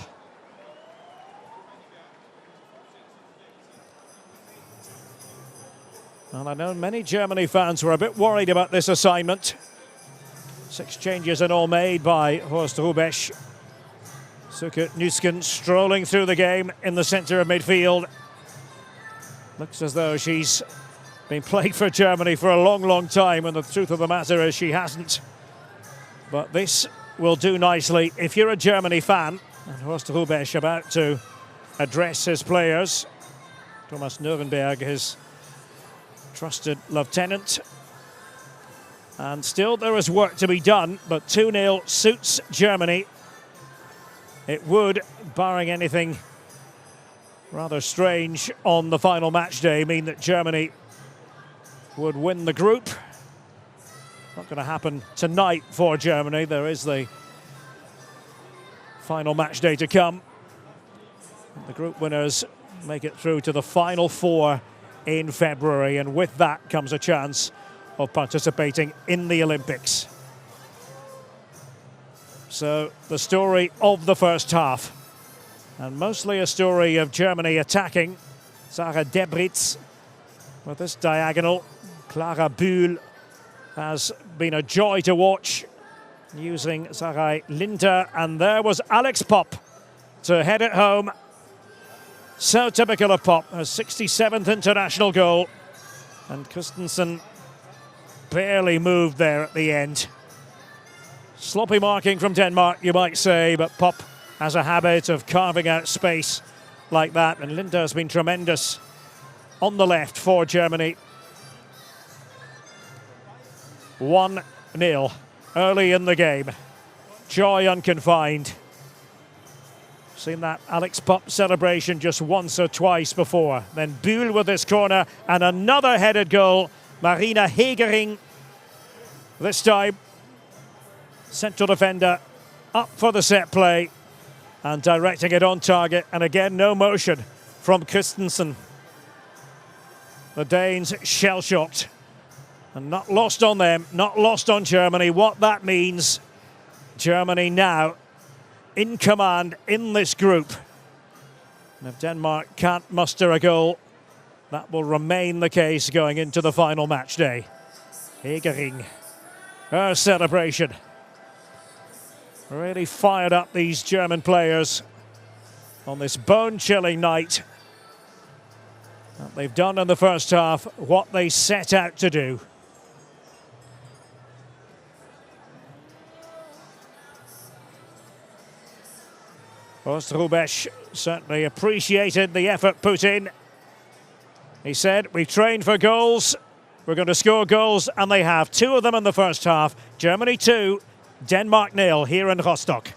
S1: Well, I know many Germany fans were a bit worried about this assignment. 6 changes in all made by Horst Hrubesch. Suke Nüsken strolling through the game in the centre of midfield. Looks as though she's been playing for Germany for a long, long time, and the truth of the matter is she hasn't. But this will do nicely if you're a Germany fan. And Horst Hrubesch about to address his players. Thomas Nürnberg, his trusted lieutenant. And still there is work to be done, but 2-0 suits Germany. It would, barring anything rather strange on the final match day, mean that Germany would win the group. Not going to happen tonight for Germany. There is the final match day to come. The group winners make it through to the final 4 in February, and with that comes a chance of participating in the Olympics. So the story of the first half, and mostly a story of Germany attacking. Sarah Debritz with this diagonal. Clara Bühl has been a joy to watch, using Sarai Linter, and there was Alex Popp to head it home. So typical of Popp, her 67th international goal, and Christensen barely moved there at the end. Sloppy marking from Denmark, you might say, but Popp has a habit of carving out space like that, and Linter has been tremendous on the left for Germany. 1-0 early in the game. Joy unconfined. Seen that Alex Popp celebration just once or twice before. Then Bühl with this corner, and another headed goal. Marina Hegering. This time, central defender up for the set play and directing it on target. And again, no motion from Christensen. The Danes shell-shocked. And not lost on them, not lost on Germany. What that means, Germany now in command in this group. And if Denmark can't muster a goal, that will remain the case going into the final match day. Hegering, her celebration. Really fired up these German players on this bone-chilling night. They've done in the first half what they set out to do. Horst Hrubesch certainly appreciated the effort put in. He said, we've trained for goals, we're going to score goals, and they have. 2 of them in the first half. Germany 2, Denmark 0 here in Rostock.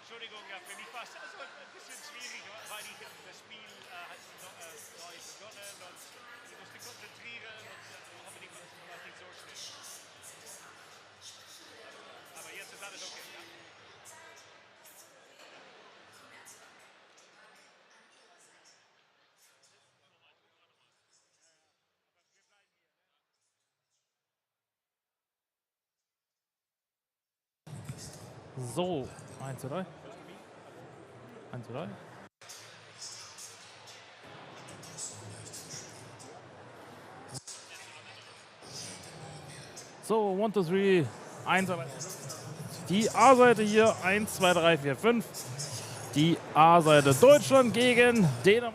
S2: Entschuldigung, ja, für mich war es also ein bisschen schwierig, weil ich das Spiel hat neu begonnen und ich musste konzentrieren und habe nicht so schnell. Aber jetzt ist alles okay, ja?
S3: So, 1, 2, 3. 1, 2, 3. So, 1, 2, 3. 1, 2, 3. Die A-Seite hier, 1, 2, 3, 4, 5. Die A-Seite Deutschland gegen Dänemark.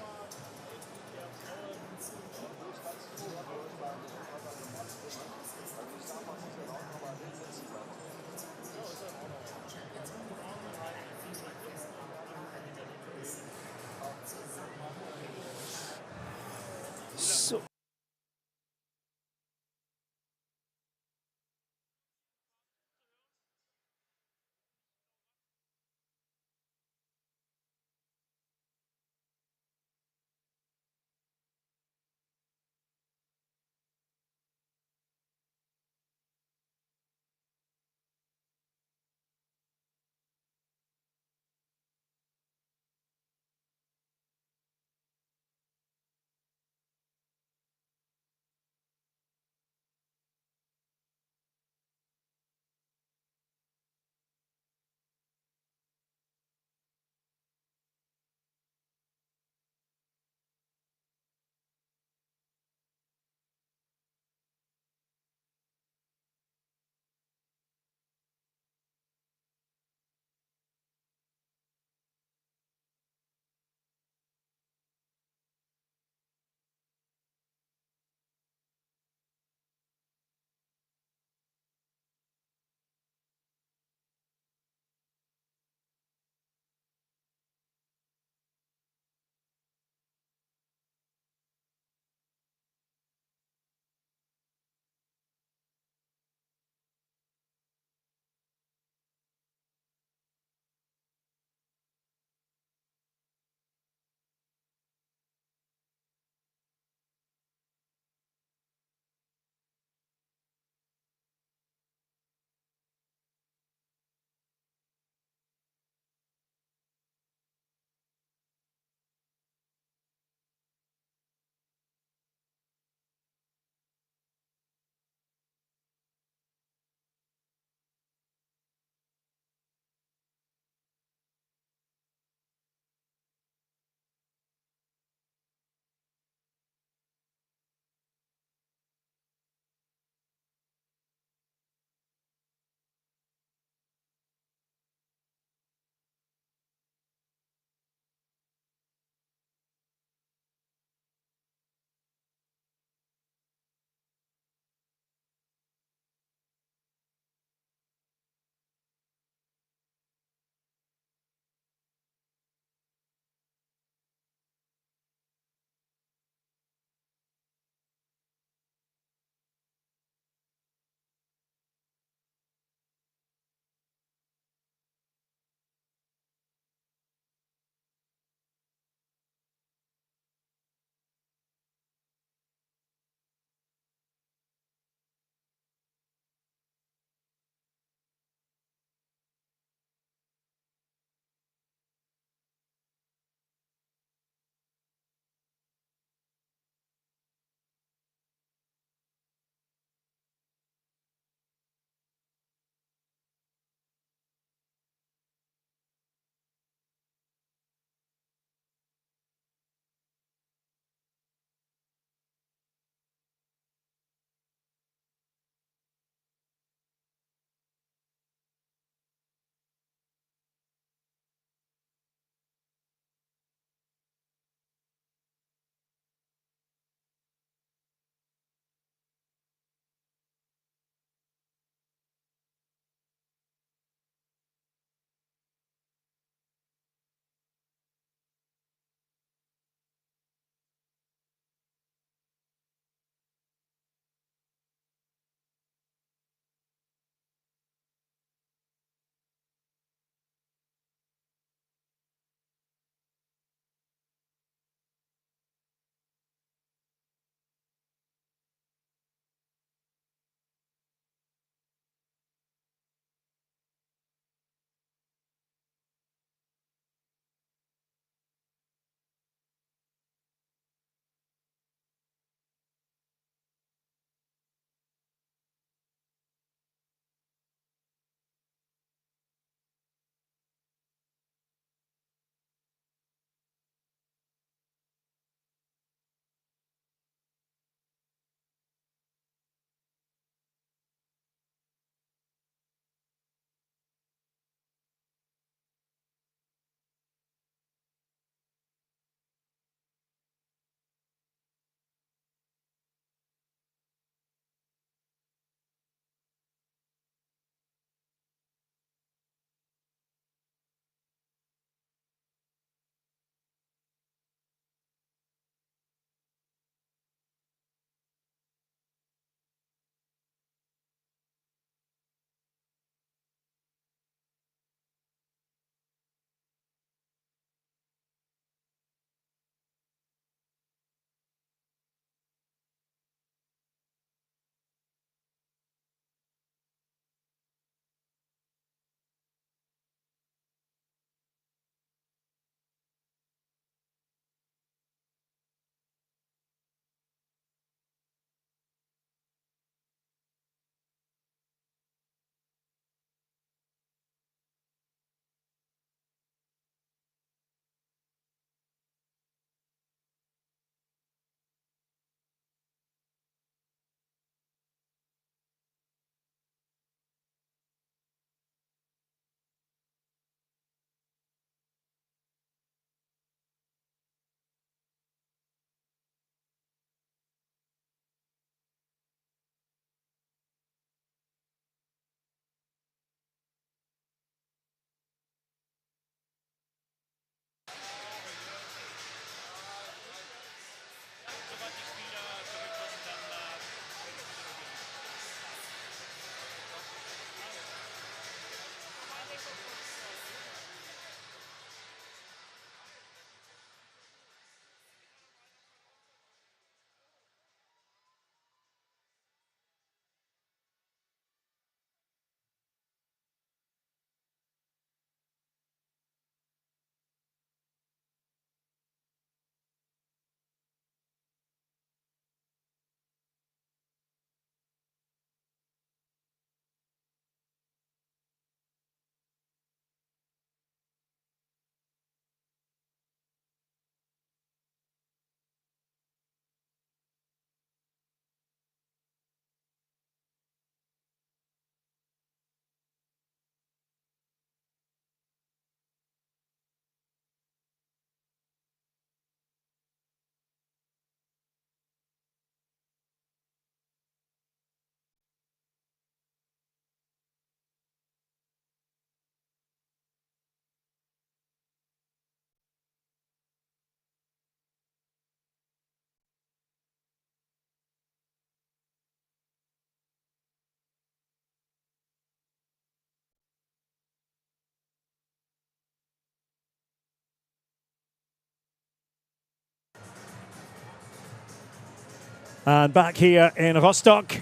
S1: And back here in Rostock,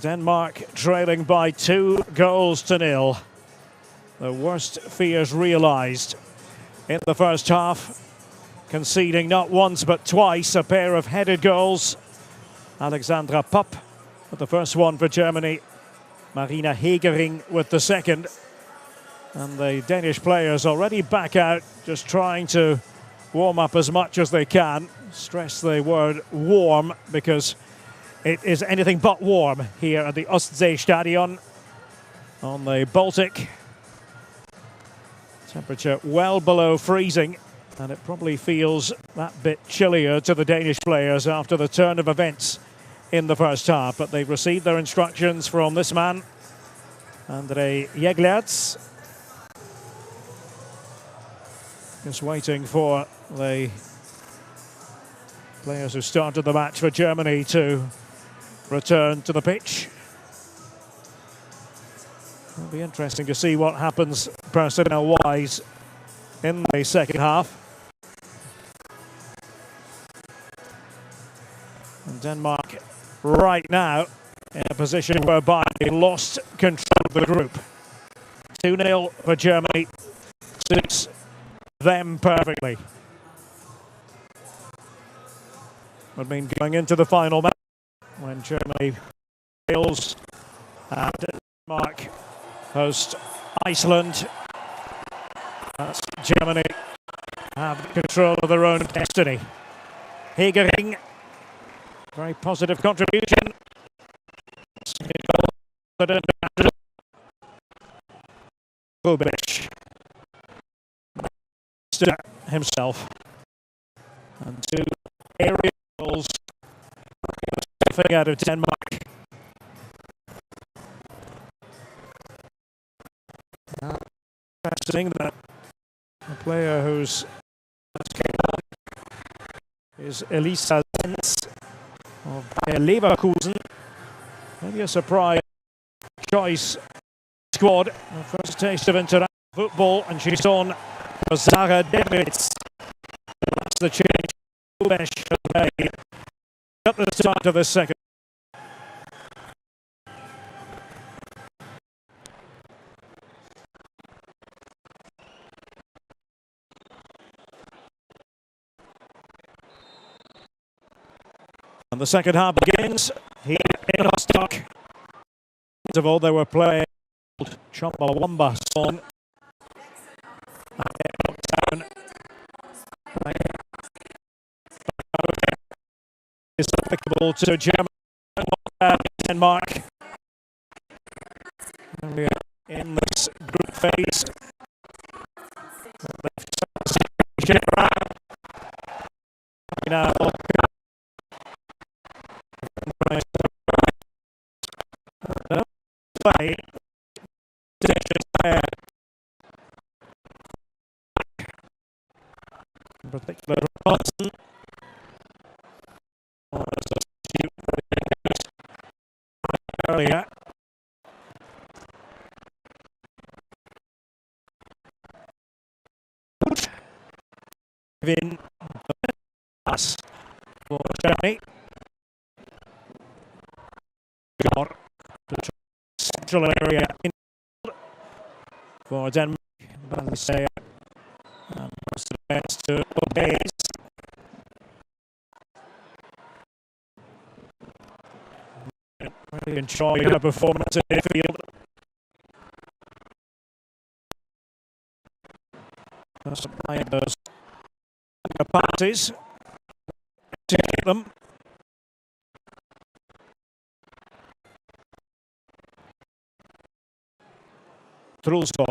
S1: Denmark trailing by 2-0. The worst fears realised in the first half, conceding not once but twice a pair of headed goals. Alexandra Popp with the first one for Germany, Marina Hegering with the second. And the Danish players already back out, just trying to warm up as much as they can. Stress the word warm because it is anything but warm here at the Ostsee Stadion on the Baltic. Temperature well below freezing, and it probably feels that bit chillier to the Danish players after the turn of events in the first half. But they've received their instructions from this man, André Jeglerts. Just waiting for the players who started the match for Germany to return to the pitch. It'll be interesting to see what happens personnel-wise in the second half. And Denmark right now in a position whereby they lost control of the group. 2-0 for Germany suits them perfectly. Would mean going into the final match when Germany fails and Denmark host Iceland. As Germany have control of their own destiny. Hegering, very positive contribution. Bubic himself. And 2 aerial goals out of Denmark. Interesting that a player who's is Elisa Zenz of Bayer Leverkusen. Maybe a surprise choice squad. Her first taste of international football, and she's on for Zara Davids. That's the change at the start of the second. And the second half begins here in Rostock. First of all, they were playing Chumbawamba song. Is applicable to Germany, Denmark. And we are in this group phase. Now, play. In particular, Robinson. Earlier. In pass for Germany. Central area in for Denmark. Balisea and most to Obeys. Really enjoying her performance in the field. Supplying those passes to get them. Trulstor.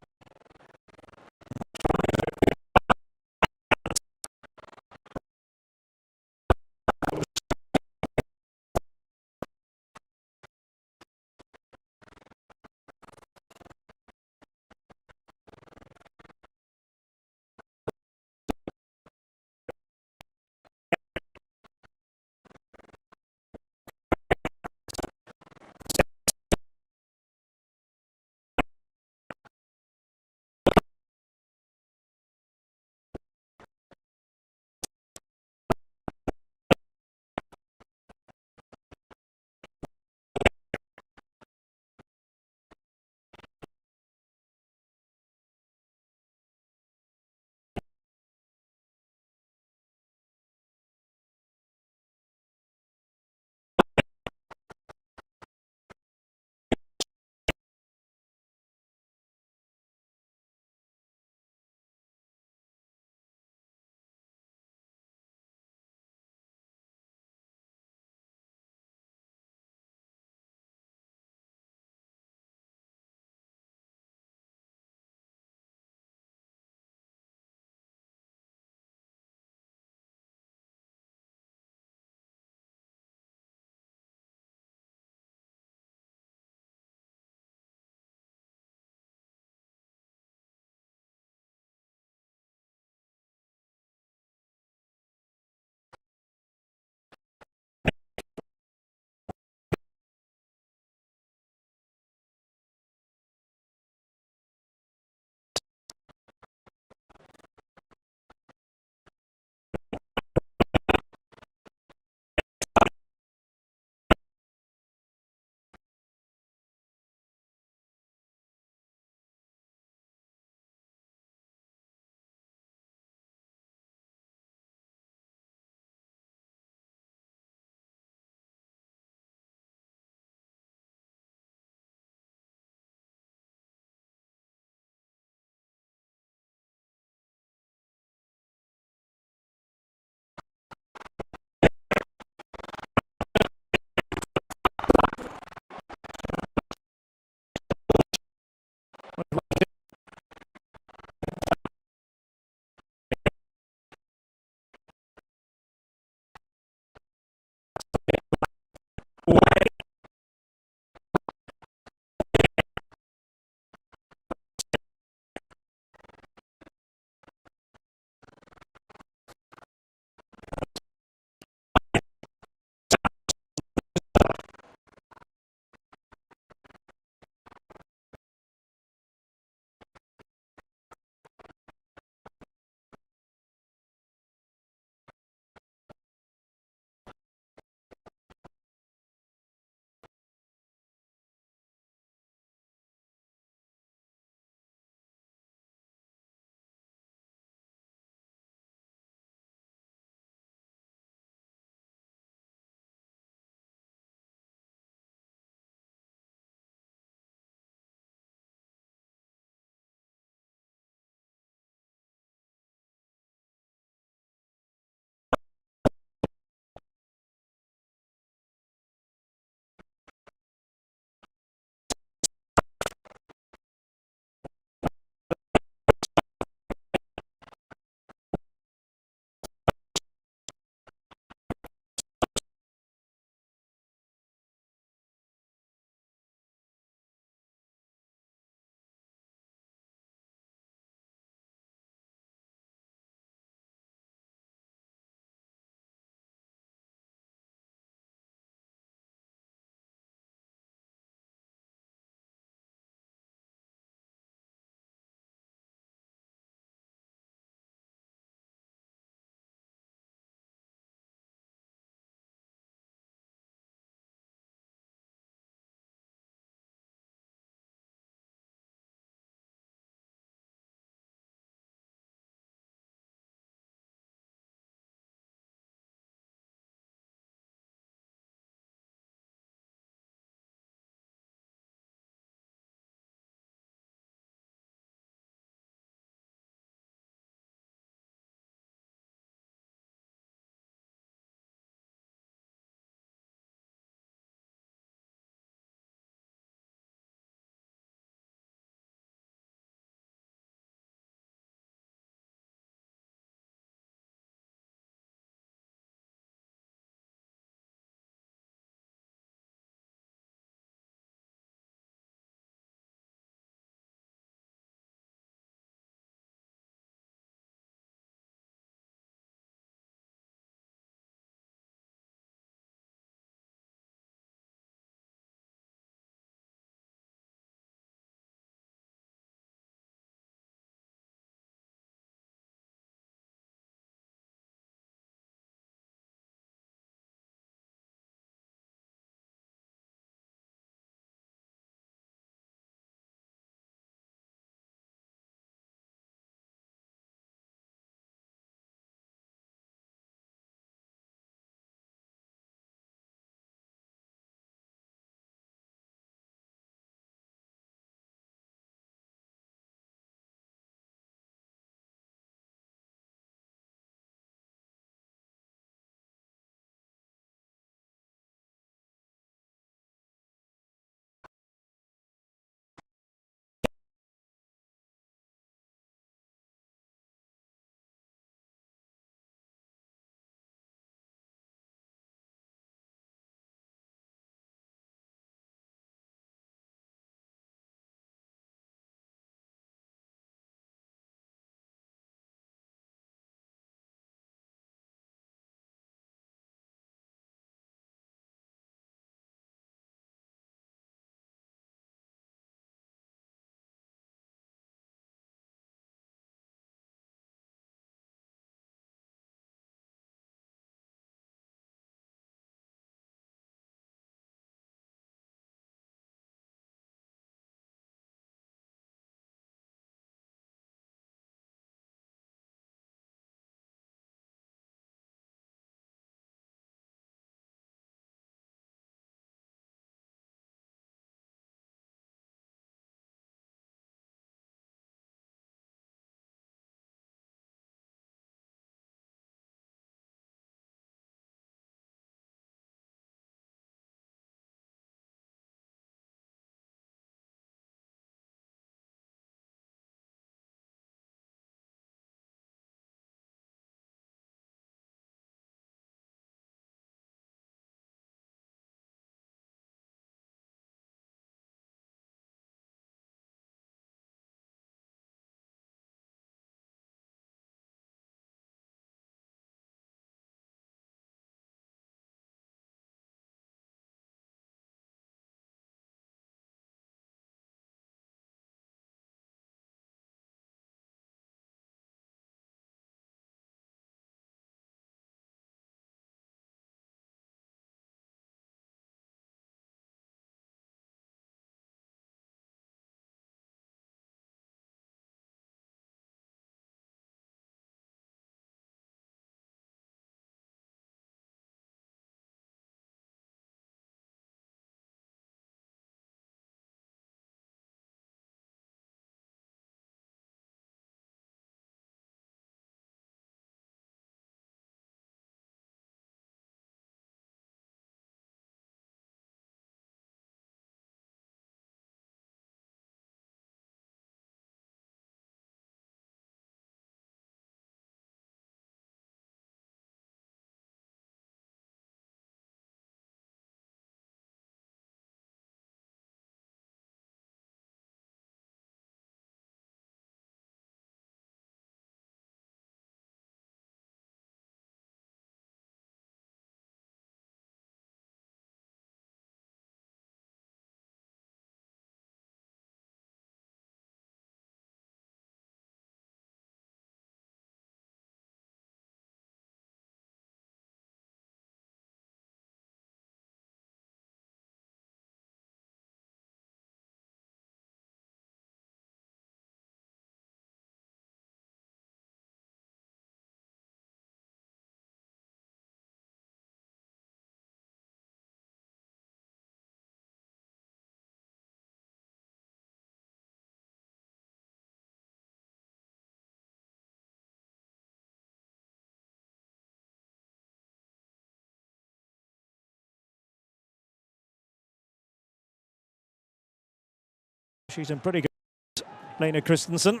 S1: She's in pretty good. Lena Christensen.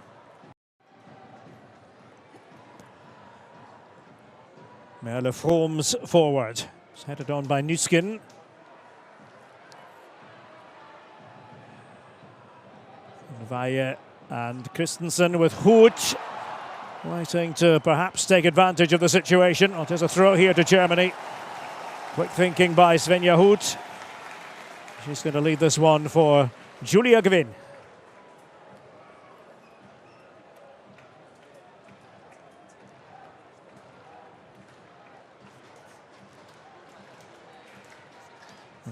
S1: Merle Frooms forward. It's headed on by Nuskin. Valle and Christensen with Hoot. Waiting to perhaps take advantage of the situation. Oh, there's a throw here to Germany. Quick thinking by Svenja Hoot. She's going to lead this one for Julia Gwynn.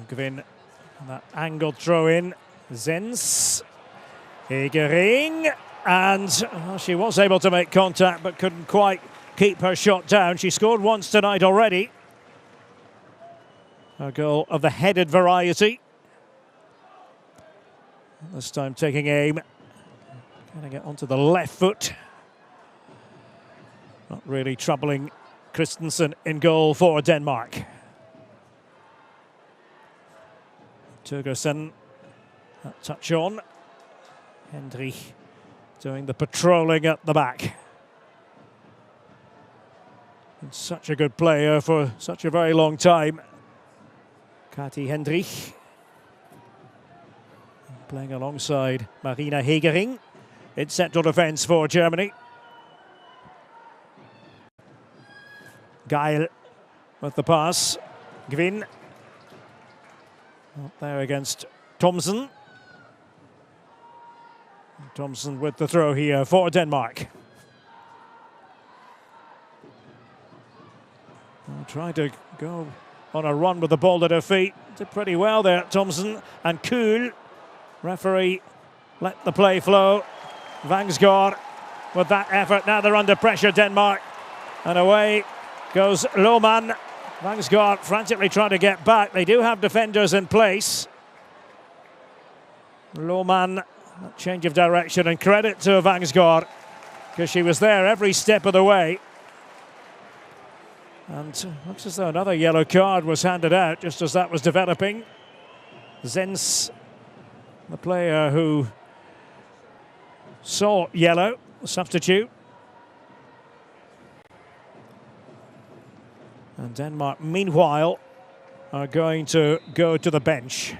S1: Gwynn, that angled throw in. Zenz. Hegering. And well, she was able to make contact but couldn't quite keep her shot down. She scored once tonight already. A goal of the headed variety. This time taking aim. Getting it onto the left foot. Not really troubling Christensen in goal for Denmark. Turgersen, that touch on. Hendry doing the patrolling at the back. And such a good player for such a very long time. Kati Hendry. Playing alongside Marina Hegering in central defence for Germany. Geil with the pass. Gwynn. Up there against Thomsen. Thomsen with the throw here for Denmark. Tried to go on a run with the ball at her feet. Did pretty well there, Thomsen. And Kuhl, referee, let the play flow. Vangsgaard with that effort. Now they're under pressure, Denmark. And away goes Lohmann. Vangsgaard frantically trying to get back. They do have defenders in place. Lohmann, change of direction, and credit to Vangsgaard because she was there every step of the way. And looks as though another yellow card was handed out just as that was developing. Zenz, the player who saw yellow, substitute. And Denmark, meanwhile, are going to go to the bench.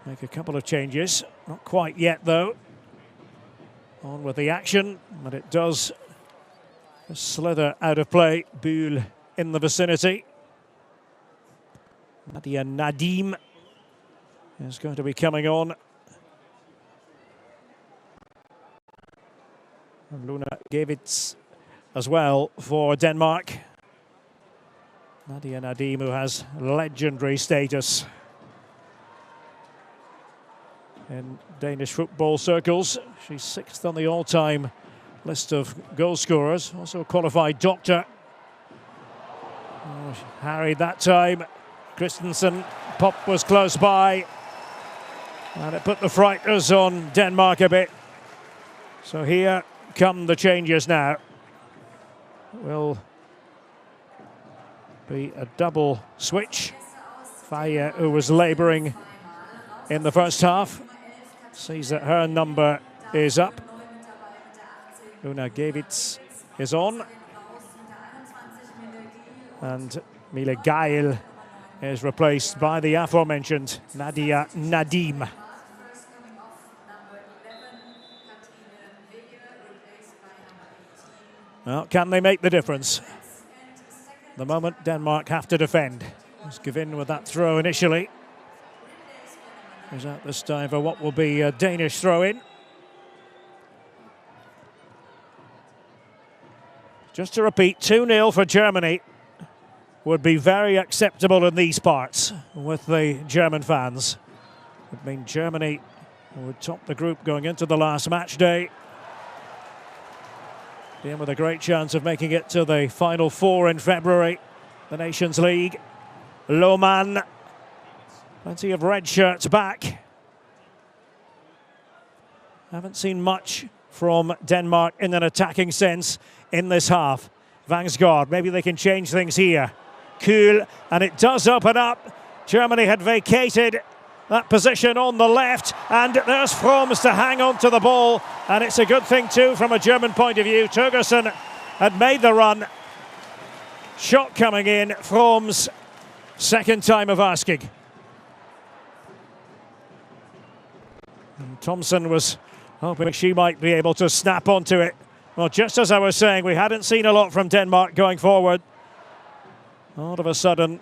S1: Make a couple of changes. Not quite yet, though. On with the action, but it does slither out of play. Buhl in the vicinity. Nadia Nadim is going to be coming on. And Luna Gevitz as well for Denmark. Nadia Nadim, who has legendary status in Danish football circles. She's 6th on the all-time list of goal scorers. Also a qualified doctor. Oh, harried that time. Christensen, pop was close by. And it put the frighters on Denmark a bit. So here come the changes now. Will be a double switch. Faye, who was labouring in the first half, sees that her number is up. Luna Gevitz is on. And Mille Geil is replaced by the aforementioned Nadia Nadim. Well, can they make the difference? The moment Denmark have to defend. Let's give in with that throw initially. Is out this time for what will be a Danish throw-in. Just to repeat, 2-0 for Germany would be very acceptable in these parts with the German fans. It would mean Germany would top the group going into the last match day. Being with a great chance of making it to the final four in February, the Nations League. Lohmann, plenty of red shirts back. Haven't seen much from Denmark in an attacking sense in this half. Vangsgaard, maybe they can change things here. Kuhl, and it does open up. Germany had vacated that position on the left, and there's Froms to hang on to the ball, and it's a good thing too from a German point of view. Turgerson had made the run, shot coming in, Froms second time of asking. And Thompson was hoping she might be able to snap onto it. Well, just as I was saying, we hadn't seen a lot from Denmark going forward. All of a sudden,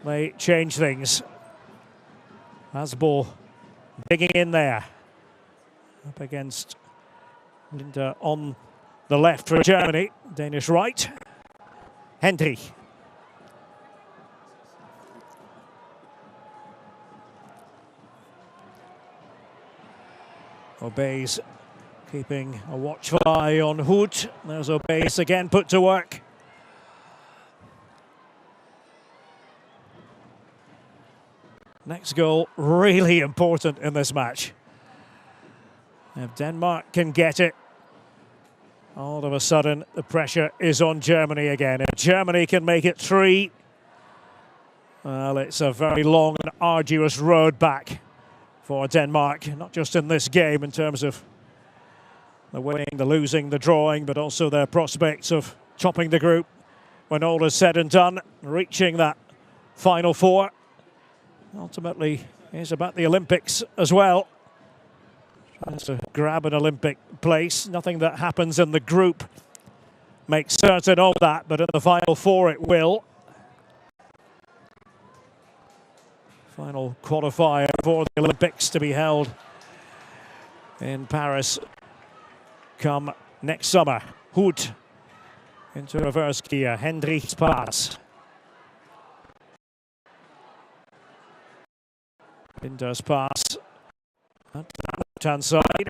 S1: they change things. Asbol digging in there. Up against Linda on the left for Germany. Danish right. Hendry. Obeys keeping a watchful eye on Hood. There's Obeys again put to work. Next goal, really important in this match. If Denmark can get it, all of a sudden the pressure is on Germany again. If Germany can make it 3, well, it's a very long and arduous road back for Denmark, not just in this game in terms of the winning, the losing, the drawing, but also their prospects of topping the group when all is said and done, reaching that final 4. Ultimately, it's about the Olympics as well. Tries to grab an Olympic place. Nothing that happens in the group makes certain of that, but in the final 4 it will. Final qualifier for the Olympics to be held in Paris come next summer. Hood into reverse gear. Hendry's pass. Binder's pass at the left-hand side.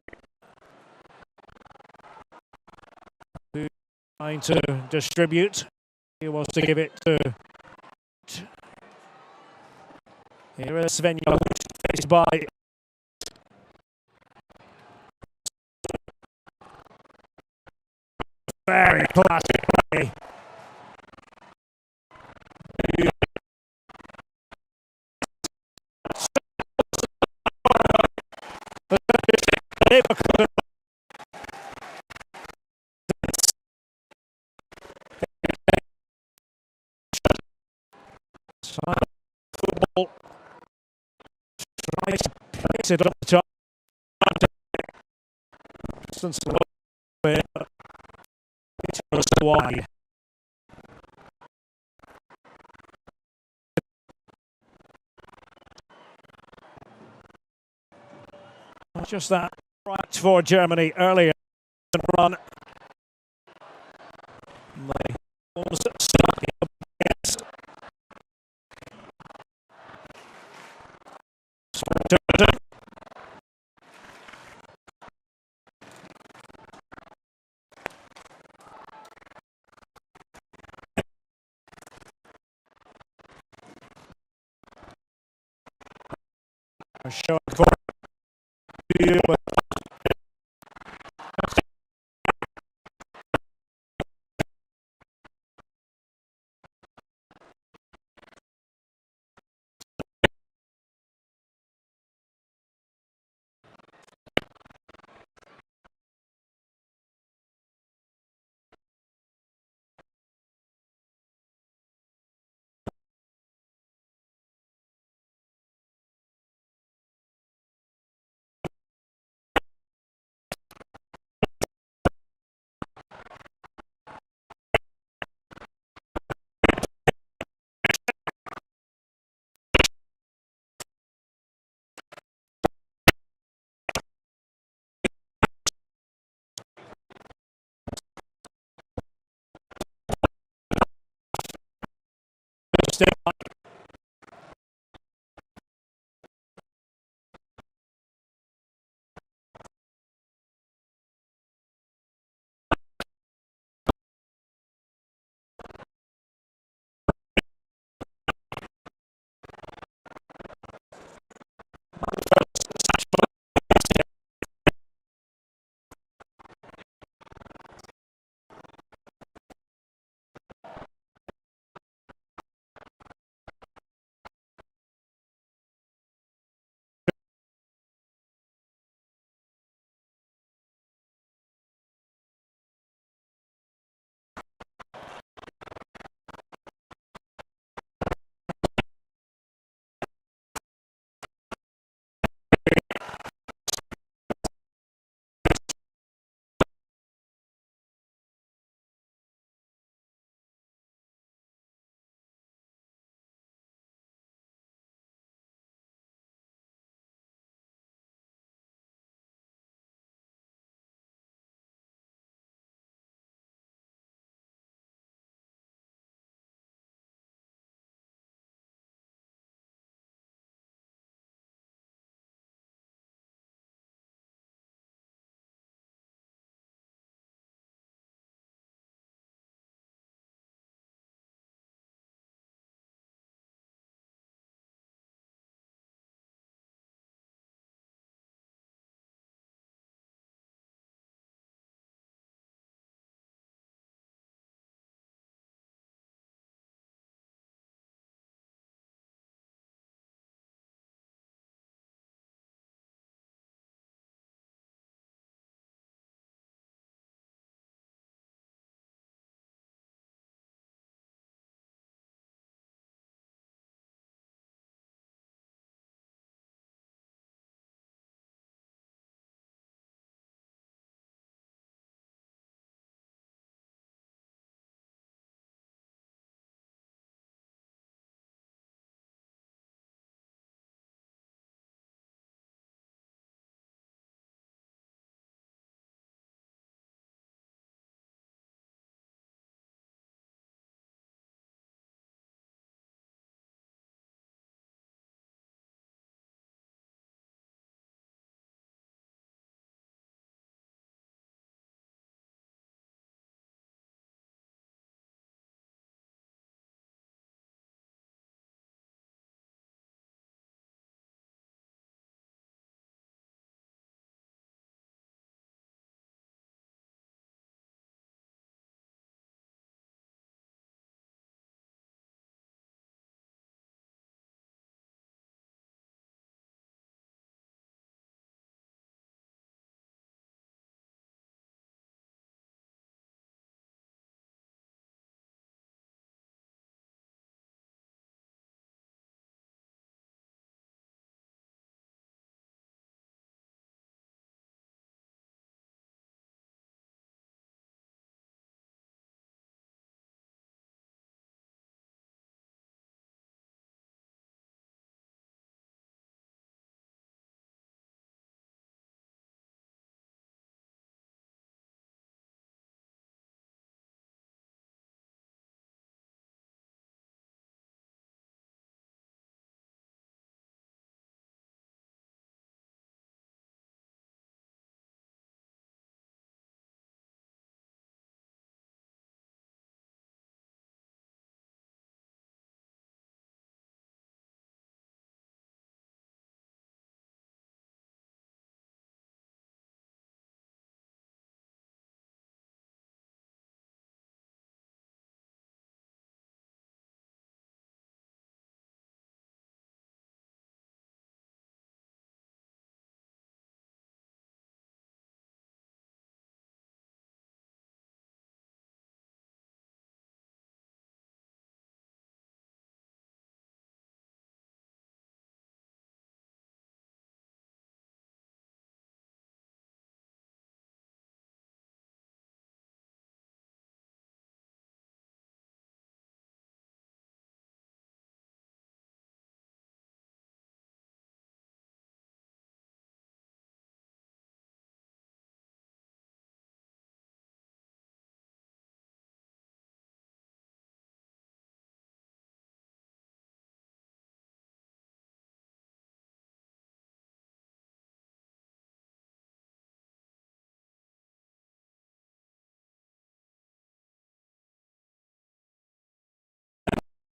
S1: Trying to distribute. He wants to give it to... Here is Sven faced by... Very classic play. Football tries to place it up the top. Distance a little bit. It's wide. Just that right for Germany earlier and run. Showing for you. Stay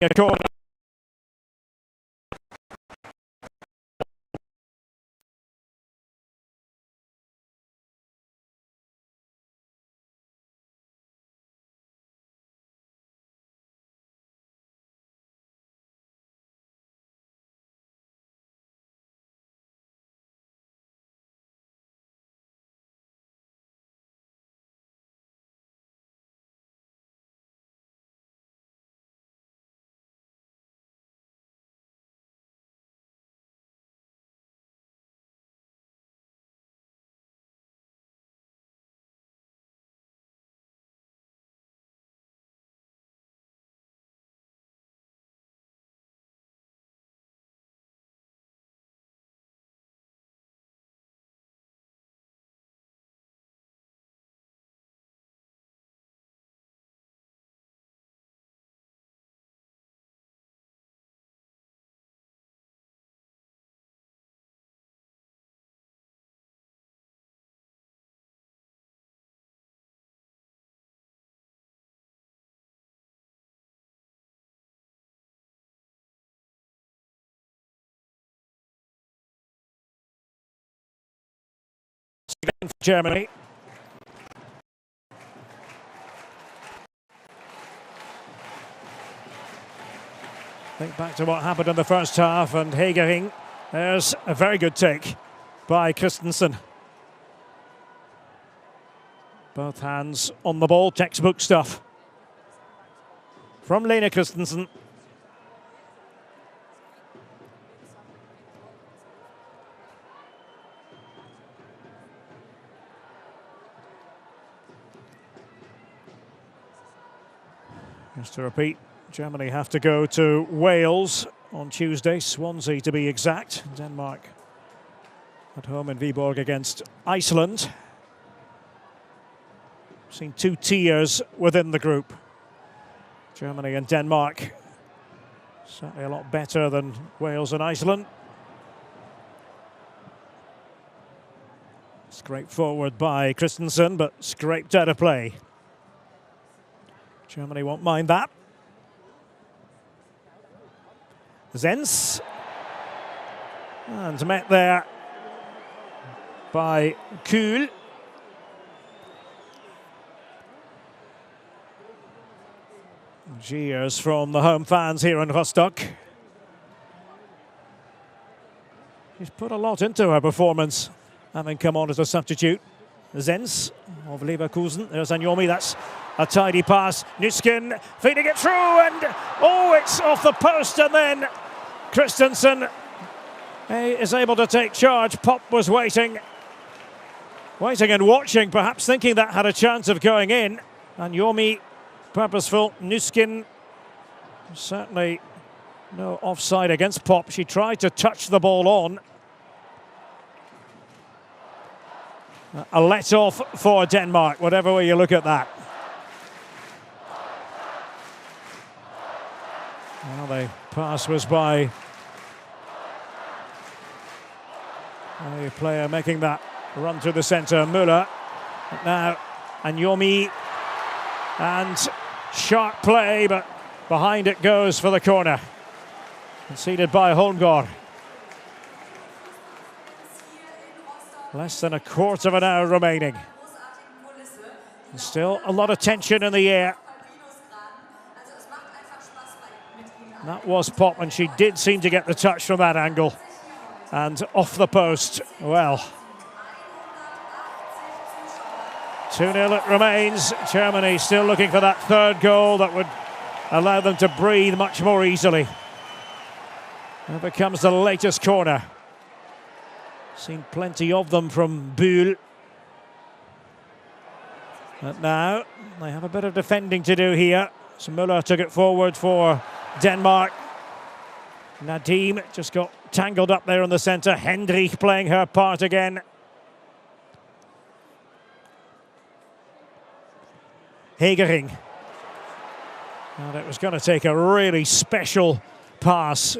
S1: a corner. For Germany. Think back to what happened in the first half, and Hegering, there's a very good take by Christensen. Both hands on the ball, textbook stuff from Lene Christensen. Just to repeat, Germany have to go to Wales on Tuesday, Swansea to be exact. Denmark at home in Viborg against Iceland. Seen two tiers within the group. Germany and Denmark certainly a lot better than Wales and Iceland. Scraped forward by Christensen, but scraped out of play. Germany won't mind that. Zenz. And met there by Kuhl. Cheers from the home fans here in Rostock. She's put a lot into her performance, having come on as a substitute. Zenz of Leverkusen. There's Anyomi. That's a tidy pass. Nuskin feeding it through, and oh, it's off the post, and then Christensen is able to take charge. Pop was waiting and watching, perhaps thinking that had a chance of going in. Anyomi purposeful. Nuskin certainly no offside against Pop. She tried to touch the ball on. A let-off for Denmark, whatever way you look at that. Well, the pass was by a player making that run through the centre, Müller. But now Anyomi, and sharp play, but behind it goes for the corner. Conceded by Holmgaard. Less than a quarter of an hour remaining. And still a lot of tension in the air. That was Pop, and she did seem to get the touch from that angle. And off the post, well. 2-0 it remains. Germany still looking for that third goal that would allow them to breathe much more easily. That becomes the latest corner. Seen plenty of them from Buhl. But now they have a bit of defending to do here. So Müller took it forward for Denmark. Nadim just got tangled up there in the centre. Hendrich playing her part again. Hegering. And it was going to take a really special pass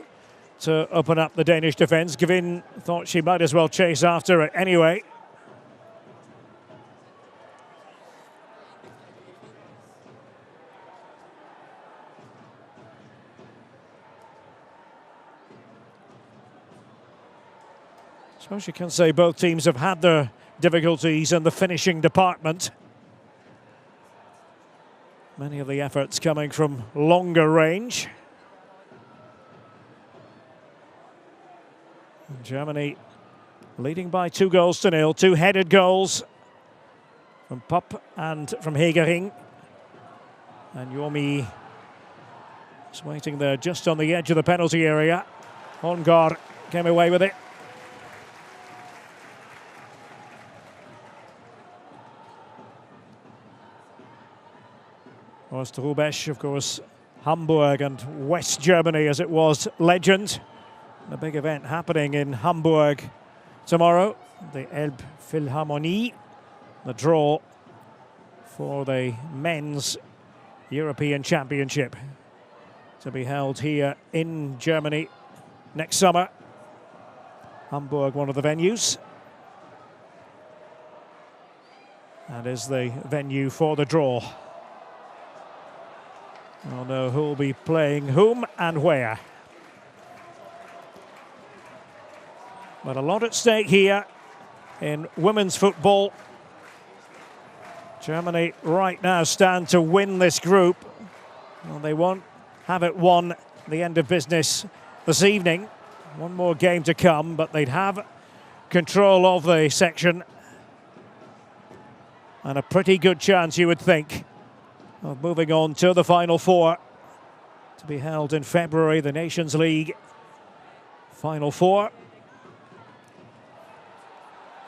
S1: to open up the Danish defence. Gvin thought she might as well chase after it anyway. I suppose you can say both teams have had their difficulties in the finishing department. Many of the efforts coming from longer range. And Germany leading by 2-0, 2 headed goals from Popp and from Hegering. And Yomi is waiting there just on the edge of the penalty area. Holmgaard came away with it. Ostrubesch, of course, Hamburg and West Germany as it was legend. A big event happening in Hamburg tomorrow, the Elbphilharmonie, the draw for the men's European Championship to be held here in Germany next summer. Hamburg, one of the venues, and is the venue for the draw. We'll know who will be playing whom and where. But a lot at stake here in women's football. Germany right now stand to win this group. Well, they won't have it won at the end of business this evening. One more game to come, but they'd have control of the section. And a pretty good chance, you would think, of moving on to the Final Four to be held in February, the Nations League Final Four.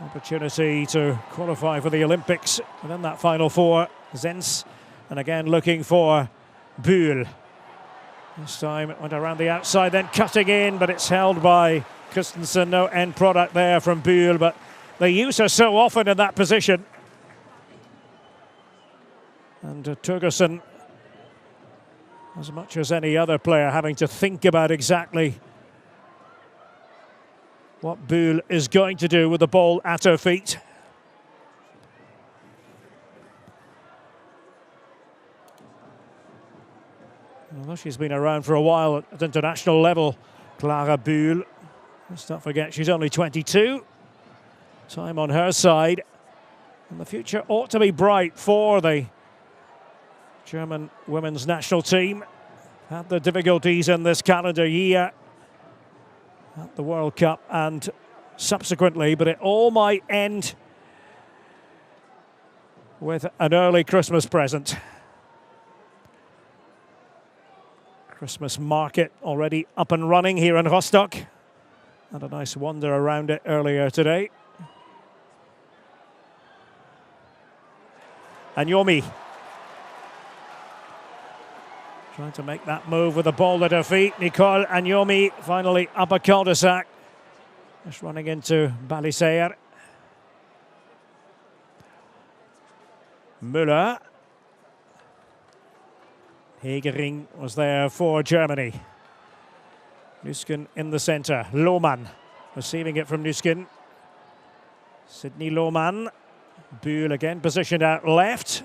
S1: Opportunity to qualify for the Olympics within that Final Four. Zenz, and again looking for Bühl. This time it went around the outside, then cutting in, but it's held by Christensen. No end product there from Bühl, but they use her so often in that position. And Turgerson, as much as any other player, having to think about exactly what Bühl is going to do with the ball at her feet. Although she's been around for a while at international level, Clara Bühl, let's not forget she's only 22. Time on her side. And the future ought to be bright for the German women's national team. Had the difficulties in this calendar year at the World Cup and subsequently, but it all might end with an early Christmas present. Christmas market already up and running here in Rostock. Had a nice wander around it earlier today. And Yomi trying to make that move with the ball at her feet. Nicole Anyomi finally up a cul-de-sac. Just running into Balisaer. Müller. Hegering was there for Germany. Nüsken in the centre. Lohmann receiving it from Nüsken. Sydney Lohmann. Bühl again positioned out left.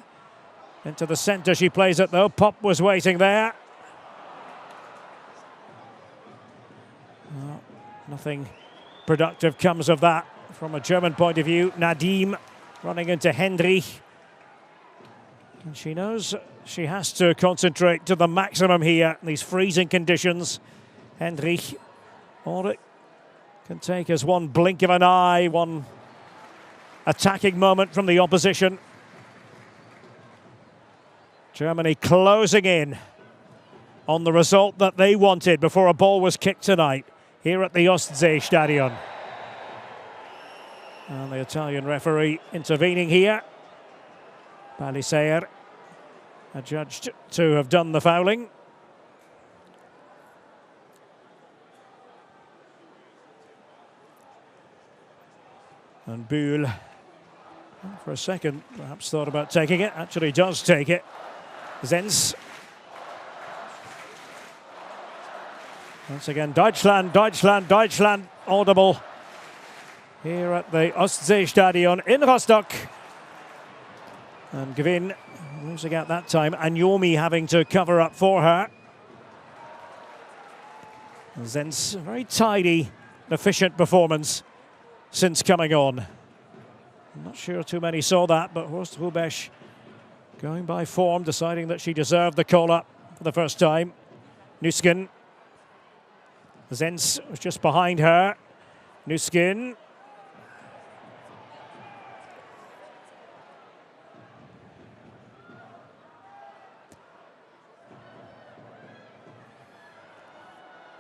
S1: Into the centre she plays it though. Popp was waiting there. Well, nothing productive comes of that from a German point of view. Nadim running into Hendrich. And she knows she has to concentrate to the maximum here in these freezing conditions. Hendrich, all it can take is one blink of an eye, one attacking moment from the opposition. Germany closing in on the result that they wanted before a ball was kicked tonight here at the Ostseestadion. And the Italian referee intervening here. Balisaer adjudged to have done the fouling. And Bühl, for a second, perhaps thought about taking it. Actually does take it. Zenz. Once again, Deutschland, Deutschland, Deutschland, audible here at the Ostseestadion in Rostock. And Gwyn losing out that time. Anyomi having to cover up for her. Zenz, very tidy, efficient performance since coming on. I'm not sure too many saw that, but Horst Hrubesch going by form, deciding that she deserved the call-up for the first time. Nüsken. Zenz was just behind her. Nüsken.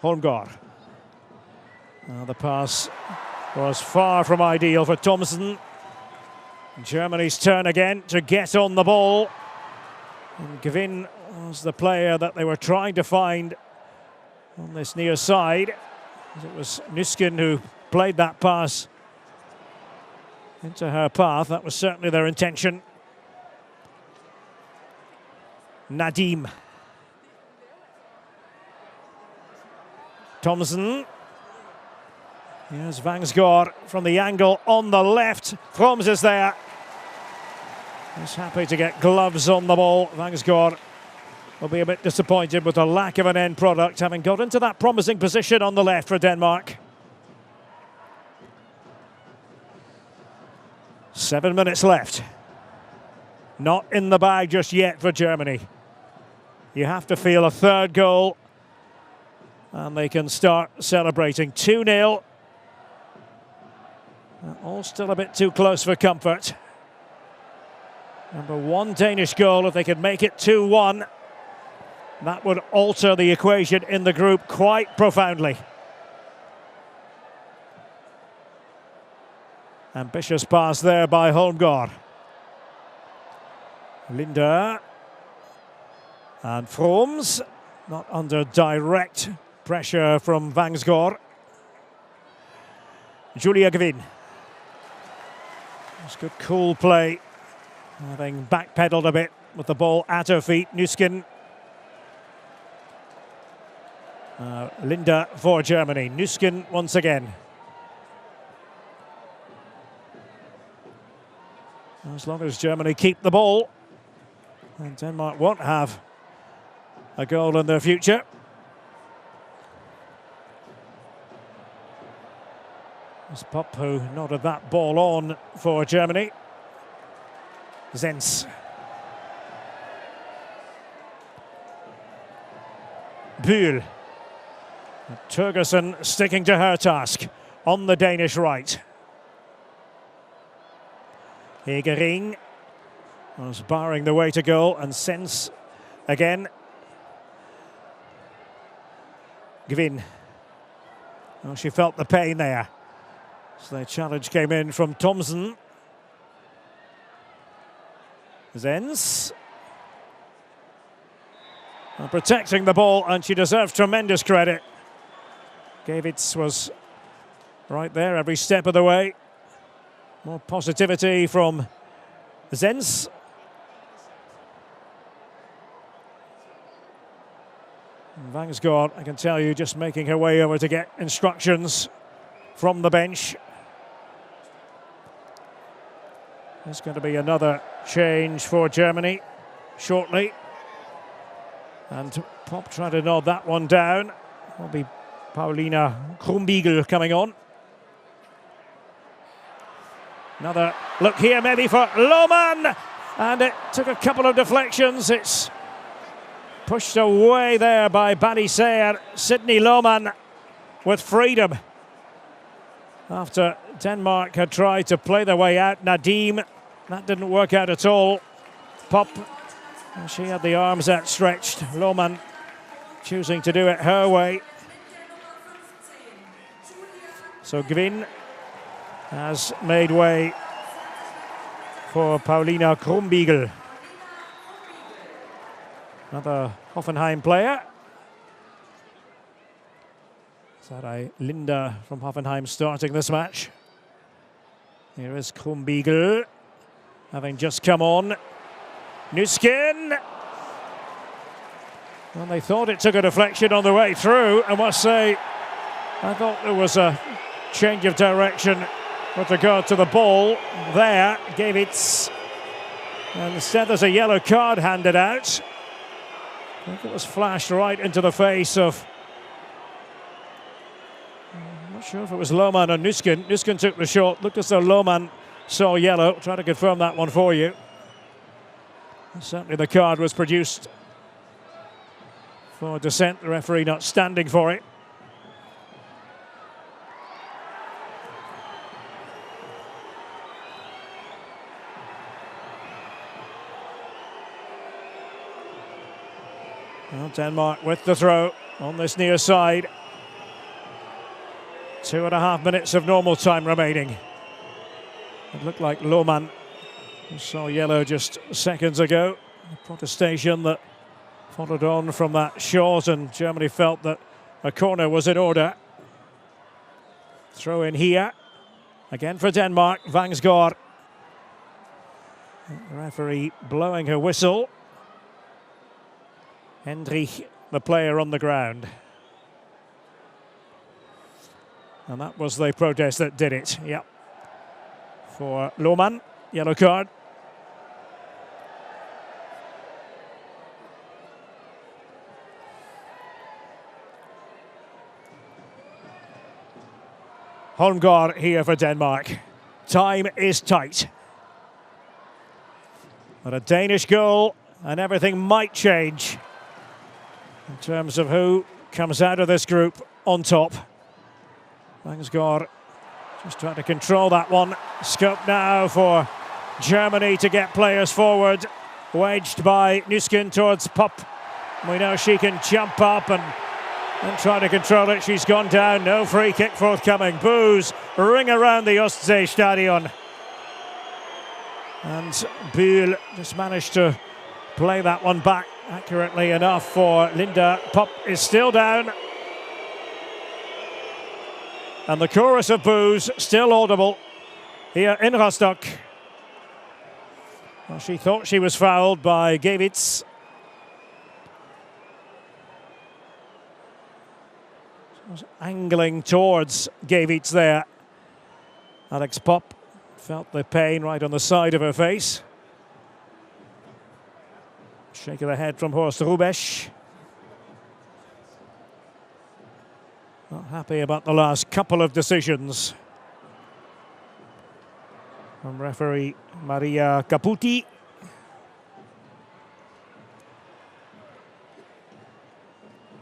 S1: Holmgaard. The pass was far from ideal for Thomsen. Germany's turn again to get on the ball. And Gvin was the player that they were trying to find on this near side. It was Nüsken who played that pass into her path. That was certainly their intention. Nadim. Thomsen. Here's Vangsgaard from the angle on the left. Froms is there. He's happy to get gloves on the ball. Vangsgaard will be a bit disappointed with the lack of an end product, having got into that promising position on the left for Denmark. 7 minutes left. Not in the bag just yet for Germany. You have to feel a third goal and they can start celebrating. 2-0. All still a bit too close for comfort. Number one Danish goal, if they could make it 2-1, that would alter the equation in the group quite profoundly. Ambitious pass there by Holmgaard. Linda and Froms, not under direct pressure from Vangsgaard. Julia Gvin. It's good cool play, having backpedaled a bit with the ball at her feet. Nüsken. Linda for Germany. Nüsken once again. As long as Germany keep the ball, and Denmark won't have a goal in their future. It's Popp who nodded that ball on for Germany. Zenz. Bühl. Turgerson sticking to her task on the Danish right. Hegering was barring the way to goal, and Zenz again. Gvin. Well, she felt the pain there. So the challenge came in from Thomsen. Zenz. Protecting the ball, and she deserves tremendous credit. Gavitz was right there every step of the way. More positivity from Zenz. Vangsgaard, I can tell you, just making her way over to get instructions from the bench. There's going to be another change for Germany shortly. And Popp trying to nod that one down. Will be Paulina Krumbiegel coming on. Another look here maybe for Lohmann. And it took a couple of deflections. It's pushed away there by Balisaer. Sydney Lohmann with freedom. After Denmark had tried to play their way out, Nadim, that didn't work out at all. Popp, she had the arms outstretched. Lohmann choosing to do it her way. So Gvin has made way for Paulina Krumbiegel. Another Hoffenheim player. Sarai Linda from Hoffenheim starting this match. Here is Krumbiegel, having just come on. Nüsken. Well, they thought it took a deflection on the way through. I must say, I thought there was a change of direction with regard to the ball there. Gavitz. And instead there's a yellow card handed out. I think it was flashed right into the face of I'm not sure if it was Lohmann or Nüsken. Nüsken took the shot. Looked as though Lohmann saw yellow. Try to confirm that one for you. And certainly the card was produced for dissent. The referee not standing for it. Well, Denmark with the throw on this near side. 2.5 minutes of normal time remaining. It looked like Lohmann saw yellow just seconds ago. A protestation that followed on from that shot, and Germany felt that a corner was in order. Throw in here. Again for Denmark, Vangsgaard. The referee blowing her whistle. Hendrich, the player on the ground. And that was the protest that did it, yep. For Lohmann, yellow card. Holmgaard here for Denmark. Time is tight. But a Danish goal and everything might change in terms of who comes out of this group on top. Vangsgaard just trying to control that one. Scope now for Germany to get players forward. Wedged by Nüsken towards Popp. We know she can jump up and try to control it. She's gone down. No free kick forthcoming. Boos ring around the Ostsee-Stadion. And Bühl just managed to play that one back accurately enough for Linda. Popp is still down. And the chorus of boos still audible here in Rostock. Well, she thought she was fouled by Gewitz. She was angling towards Gewitz there. Alex Popp felt the pain right on the side of her face. Shake of the head from Horst Rubesch. Not happy about the last couple of decisions from referee Maria Caputi.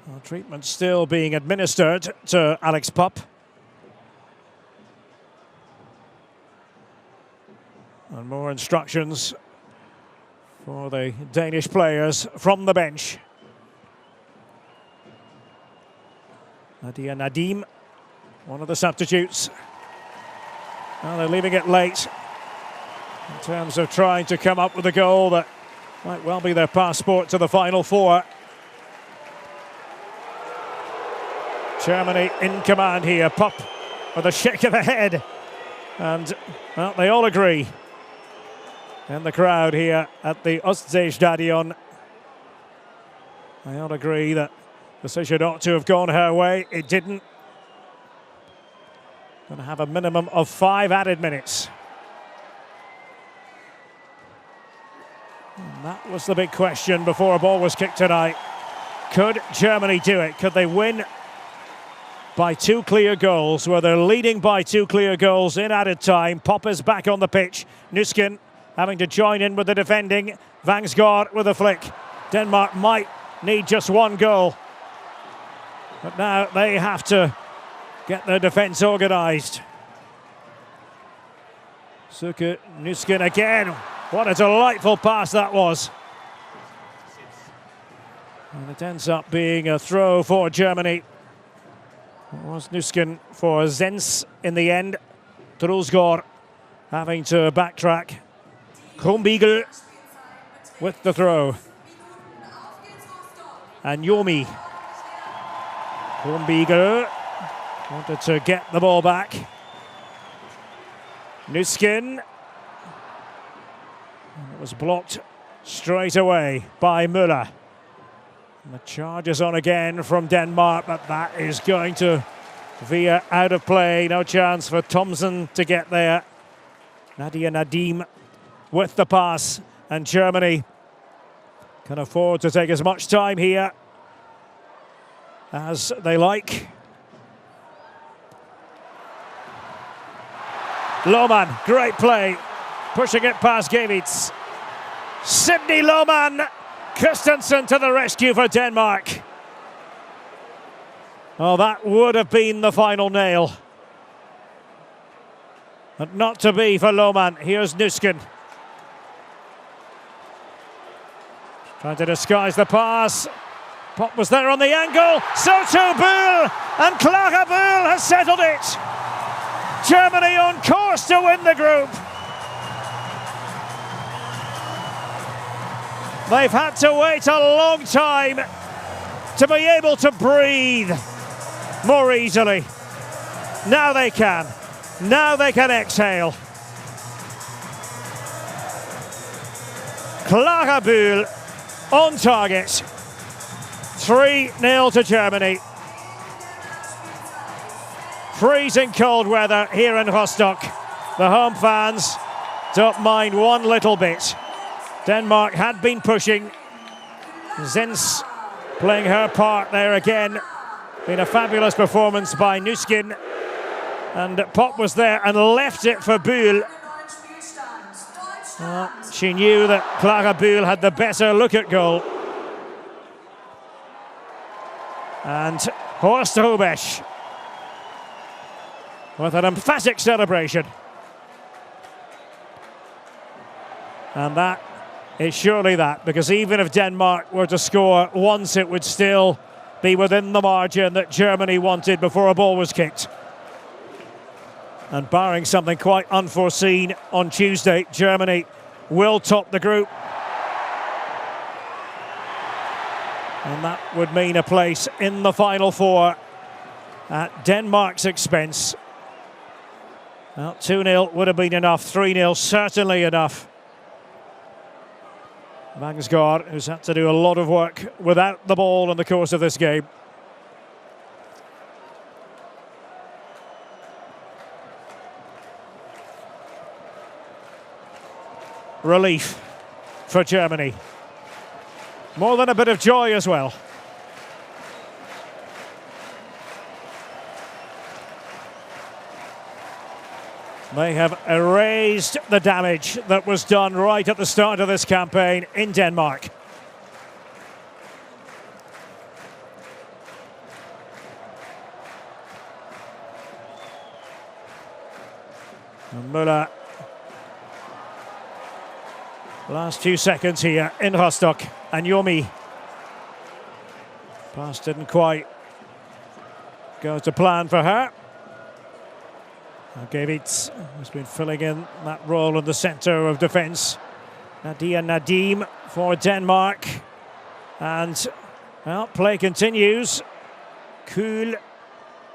S1: Well, treatment still being administered to Alex Popp. And more instructions for the Danish players from the bench. Nadia Nadim, one of the substitutes. Well, they're leaving it late in terms of trying to come up with a goal that might well be their passport to the Final Four. Germany in command here. Popp with a shake of the head. And, well, they all agree. And the crowd here at the Ostsee-Stadion, they all agree that the decision ought to have gone her way. It didn't. Going to have a minimum of 5 added minutes. And that was the big question before a ball was kicked tonight. Could Germany do it? Could they win by 2 clear goals? Were they leading by 2 clear goals in added time? Popp is back on the pitch. Nüsken having to join in with the defending. Vangsgaard with a flick. Denmark might need just 1 goal. But now they have to get their defence organised. Suke Nüsken again. What a delightful pass that was. And it ends up being a throw for Germany. It was Nüsken for Zenz in the end. Trulsgaard having to backtrack. Krumbiegel with the throw. And Yomi. Krumbiegel wanted to get the ball back. Nüsken. It was blocked straight away by Müller. And the charge is on again from Denmark, but that is going to veer out of play. No chance for Thomsen to get there. Nadia Nadim with the pass, and Germany can afford to take as much time here as they like. Lohmann, great play, pushing it past Gavitz. Sidney Lohmann, Christensen to the rescue for Denmark. Oh, that would have been the final nail. But not to be for Lohmann. Here's Nusken. Trying to disguise the pass. Pop was there on the angle. So too Buhl. And Clara Buhl has settled it. Germany on course to win the group. They've had to wait a long time to be able to breathe more easily. Now they can. Now they can exhale. Clara Buhl on target. 3-0 to Germany. Freezing cold weather here in Rostock. The home fans don't mind one little bit. Denmark had been pushing. Zens playing her part there again. Been a fabulous performance by Nusken. And Pop was there and left it for Buhl. Well, she knew that Clara Buhl had the better look at goal. And Horst Hrubesch with an emphatic celebration. And that is surely that, because even if Denmark were to score once, it would still be within the margin that Germany wanted before a ball was kicked. And barring something quite unforeseen on Tuesday, Germany will top the group. And that would mean a place in the final four at Denmark's expense. Well, 2-0 would have been enough, 3-0 certainly enough. Vangsgaard, who's had to do a lot of work without the ball in the course of this game. Relief for Germany. More than a bit of joy as well. They have erased the damage that was done right at the start of this campaign in Denmark. And Müller. Last few seconds here in Rostock. And Yomi. Pass didn't quite go to plan for her. Gavitz has been filling in that role in the centre of defence. Nadia Nadim for Denmark. And, well, play continues. Kuhl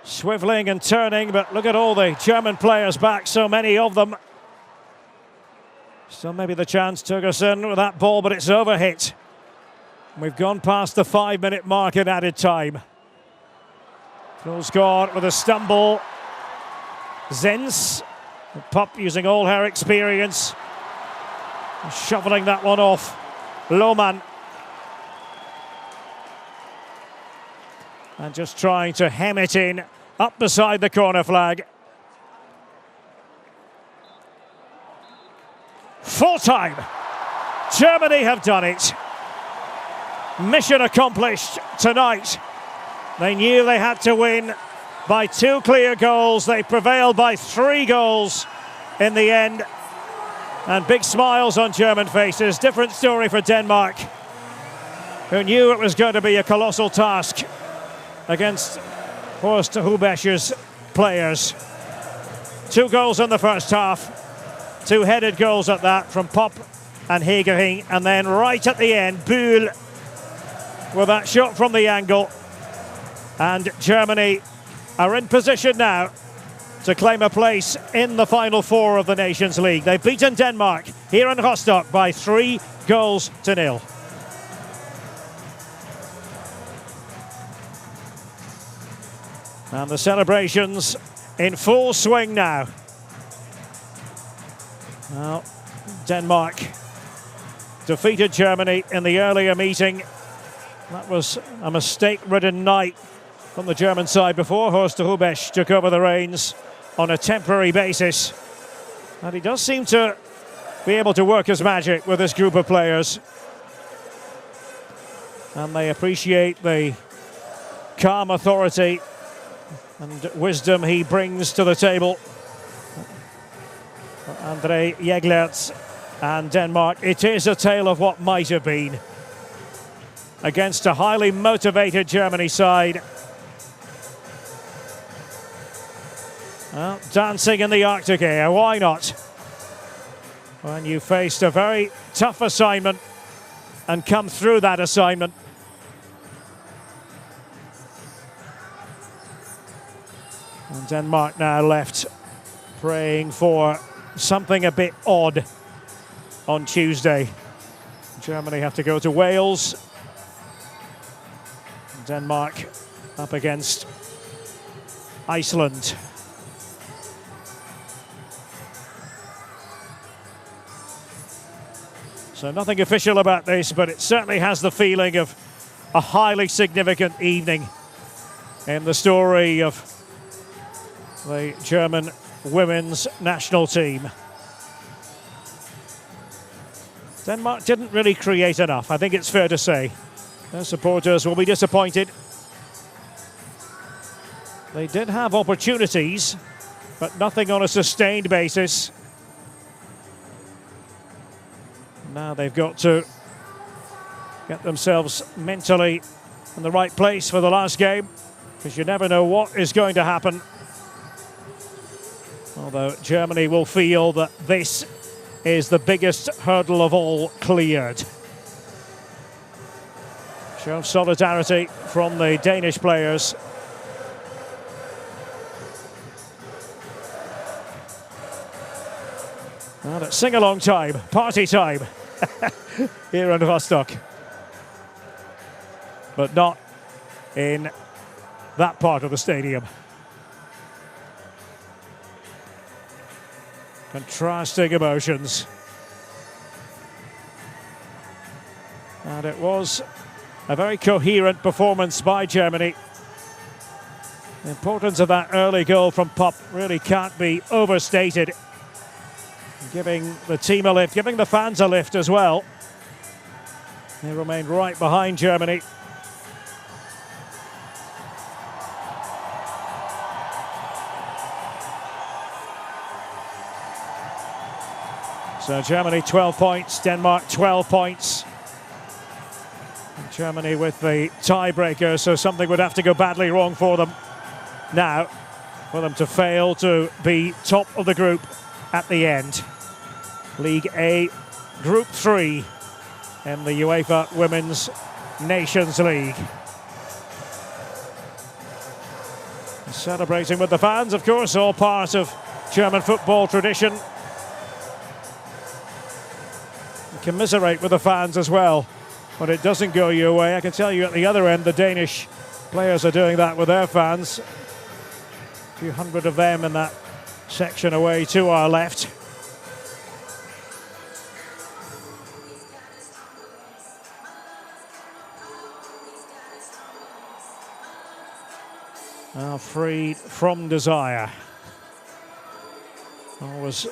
S1: swivelling and turning, but look at all the German players back, so many of them. Still maybe the chance, Torgersen with that ball, but it's overhit. We've gone past the 5-minute mark in added time. Fjolsgaard with a stumble. Zens, Pop using all her experience, shoveling that one off. Lohmann. And just trying to hem it in, up beside the corner flag. Full time. Germany have done it. Mission accomplished tonight. They knew they had to win by 2 clear goals. They prevailed by 3 goals in the end. And big smiles on German faces. Different story for Denmark, who knew it was going to be a colossal task against Horst Hrubesch's players. 2 goals in the first half. 2 headed goals at that from Pop and Hegering. And then right at the end, Buhl with that shot from the angle. And Germany are in position now to claim a place in the final 4 of the Nations League. They've beaten Denmark here in Rostock by 3-0. And the celebrations in full swing now. Well, Denmark defeated Germany in the earlier meeting. That was a mistake-ridden night from the German side before Horst Hrubesch took over the reins on a temporary basis. And he does seem to be able to work his magic with this group of players. And they appreciate the calm authority and wisdom he brings to the table. André Jeglerts and Denmark. It is a tale of what might have been against a highly motivated Germany side. Well, dancing in the Arctic air, why not? When you faced a very tough assignment and come through that assignment. And Denmark now left praying for something a bit odd on Tuesday. Germany have to go to Wales. Denmark up against Iceland. So nothing official about this, but it certainly has the feeling of a highly significant evening in the story of the German women's national team. Denmark didn't really create enough, I think it's fair to say. Their supporters will be disappointed. They did have opportunities, but nothing on a sustained basis. Now they've got to get themselves mentally in the right place for the last game, because you never know what is going to happen. Although Germany will feel that this is the biggest hurdle of all cleared. Show solidarity from the Danish players. Well, it's sing-along time, party time here in Rostock. But not in that part of the stadium. Contrasting emotions. And it was a very coherent performance by Germany. The importance of that early goal from Popp really can't be overstated. Giving the team a lift, giving the fans a lift as well. They remained right behind Germany. So Germany 12 points, Denmark 12 points. And Germany with the tiebreaker, so something would have to go badly wrong for them now, for them to fail to be top of the group at the end. League A, Group 3 in the UEFA Women's Nations League. Celebrating with the fans, of course, all part of German football tradition. Commiserate with the fans as well when it doesn't go your way. I can tell you at the other end, the Danish players are doing that with their fans. A few hundred of them in that section away to our left. Now freed from desire. Always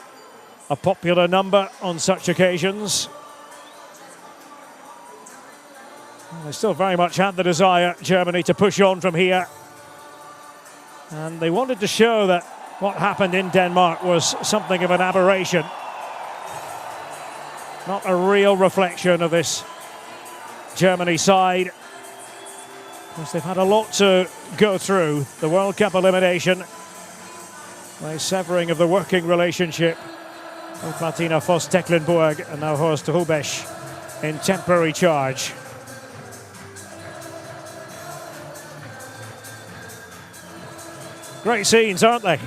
S1: a popular number on such occasions. They still very much had the desire, Germany, to push on from here. And they wanted to show that what happened in Denmark was something of an aberration. Not a real reflection of this Germany side. Because they've had a lot to go through. The World Cup elimination, the severing of the working relationship with Martina Voss-Tecklenburg and now Horst Hrubesch in temporary charge. Great scenes, aren't they?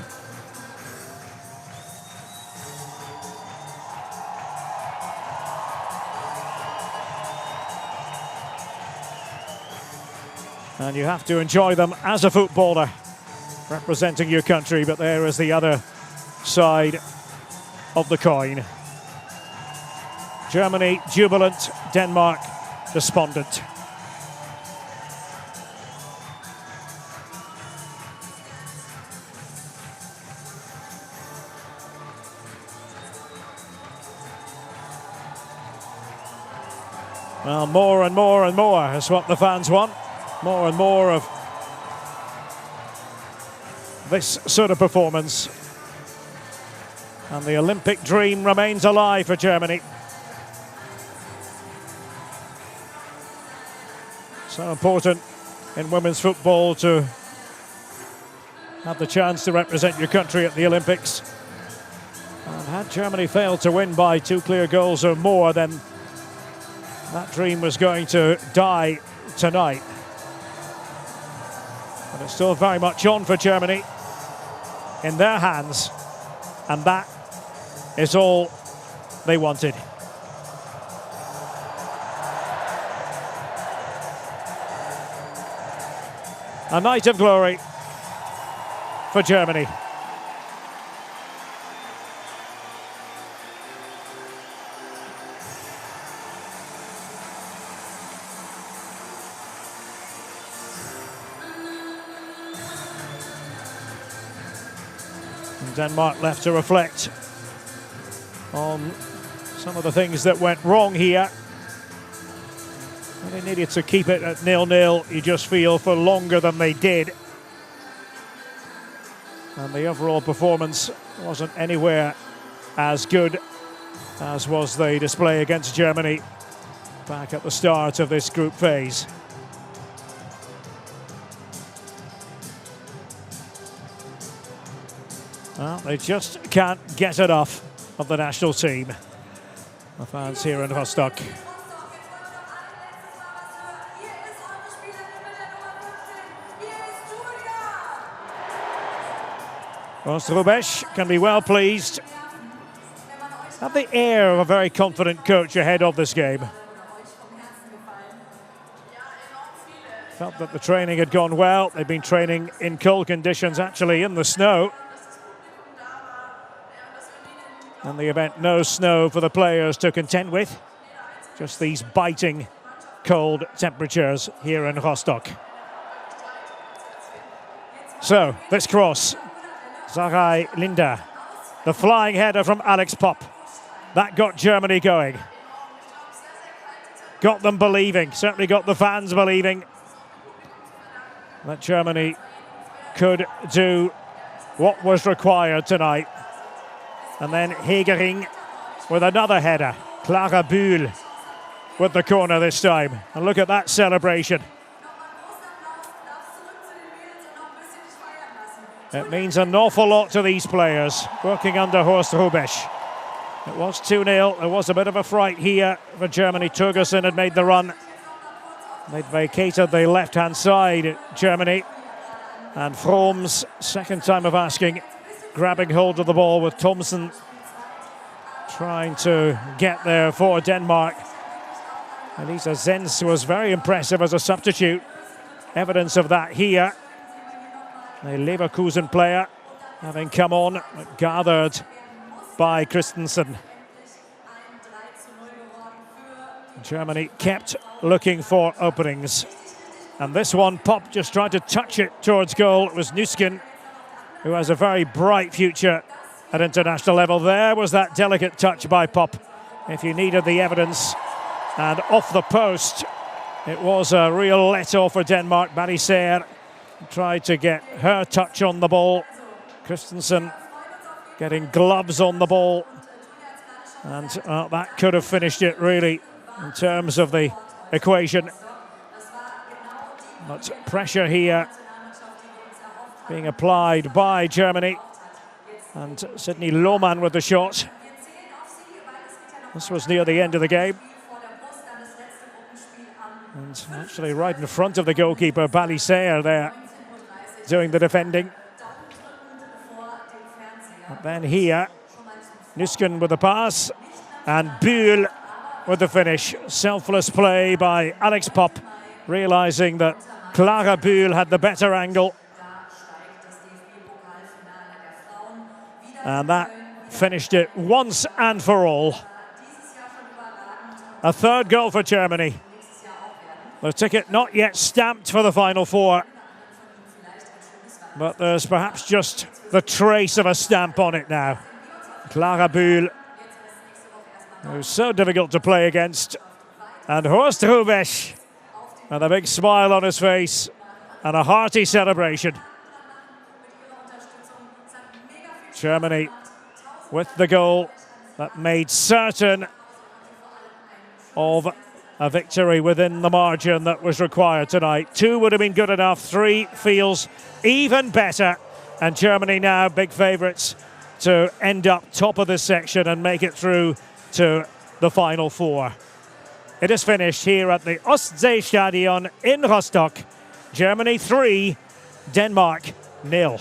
S1: And you have to enjoy them as a footballer, representing your country, but there is the other side of the coin. Germany jubilant, Denmark despondent. Well, more and more and more is what the fans want. More and more of this sort of performance. And the Olympic dream remains alive for Germany. So important in women's football to have the chance to represent your country at the Olympics. And had Germany failed to win by 2 clear goals or more, then that dream was going to die tonight. But it's still very much on for Germany in their hands, and that is all they wanted. A night of glory for Germany. And Denmark left to reflect on some of the things that went wrong here. They needed to keep it at 0-0, you just feel, for longer than they did. And the overall performance wasn't anywhere as good as was the display against Germany back at the start of this group phase. Well, they just can't get enough of the national team, the fans here in Rostock. Horst can be well pleased. Have the air of a very confident coach ahead of this game. Felt that the training had gone well. They've been training in cold conditions, actually in the snow. And the event, no snow for the players to contend with. Just these biting cold temperatures here in Rostock. So, this cross. Sarai Linda, the flying header from Alex Popp. That got Germany going. Got them believing, certainly got the fans believing that Germany could do what was required tonight. And then Hegering with another header. Clara Bühl with the corner this time. And look at that celebration. It means an awful lot to these players working under Horst Hrubesch. It was 2-0. There was a bit of a fright here for Germany. Thorgerson had made the run. They'd vacated the left-hand side at Germany. And Fromm's second time of asking, grabbing hold of the ball with Thompson trying to get there for Denmark. Elisa Zenz was very impressive as a substitute. Evidence of that here. A Leverkusen player having come on, gathered by Christensen. Germany kept looking for openings. And this one, Popp just tried to touch it towards goal. It was Nüsken, who has a very bright future at international level. There was that delicate touch by Popp. If you needed the evidence. And off the post, it was a real let-off for Denmark. Barry Saer tried to get her touch on the ball. Christensen getting gloves on the ball. And that could have finished it, really, in terms of the equation. But pressure here being applied by Germany. And Sydney Lohmann with the shot. This was near the end of the game. And actually right in front of the goalkeeper, Barry Saer there, doing the defending. And then here, Nüsken with the pass, and Bühl with the finish. Selfless play by Alex Popp, realizing that Clara Bühl had the better angle. And that finished it once and for all. A third goal for Germany. The ticket not yet stamped for the Final Four. But there's perhaps just the trace of a stamp on it now. Clara Bühl, who's so difficult to play against And Horst Hrubesch, and a big smile on his face, and a hearty celebration. Germany with the goal that made certain of a victory within the margin that was required tonight. 2 would have been good enough. 3 feels even better. And Germany now big favourites to end up top of this section and make it through to the final 4. It is finished here at the Ostseestadion in Rostock. Germany 3, Denmark 0.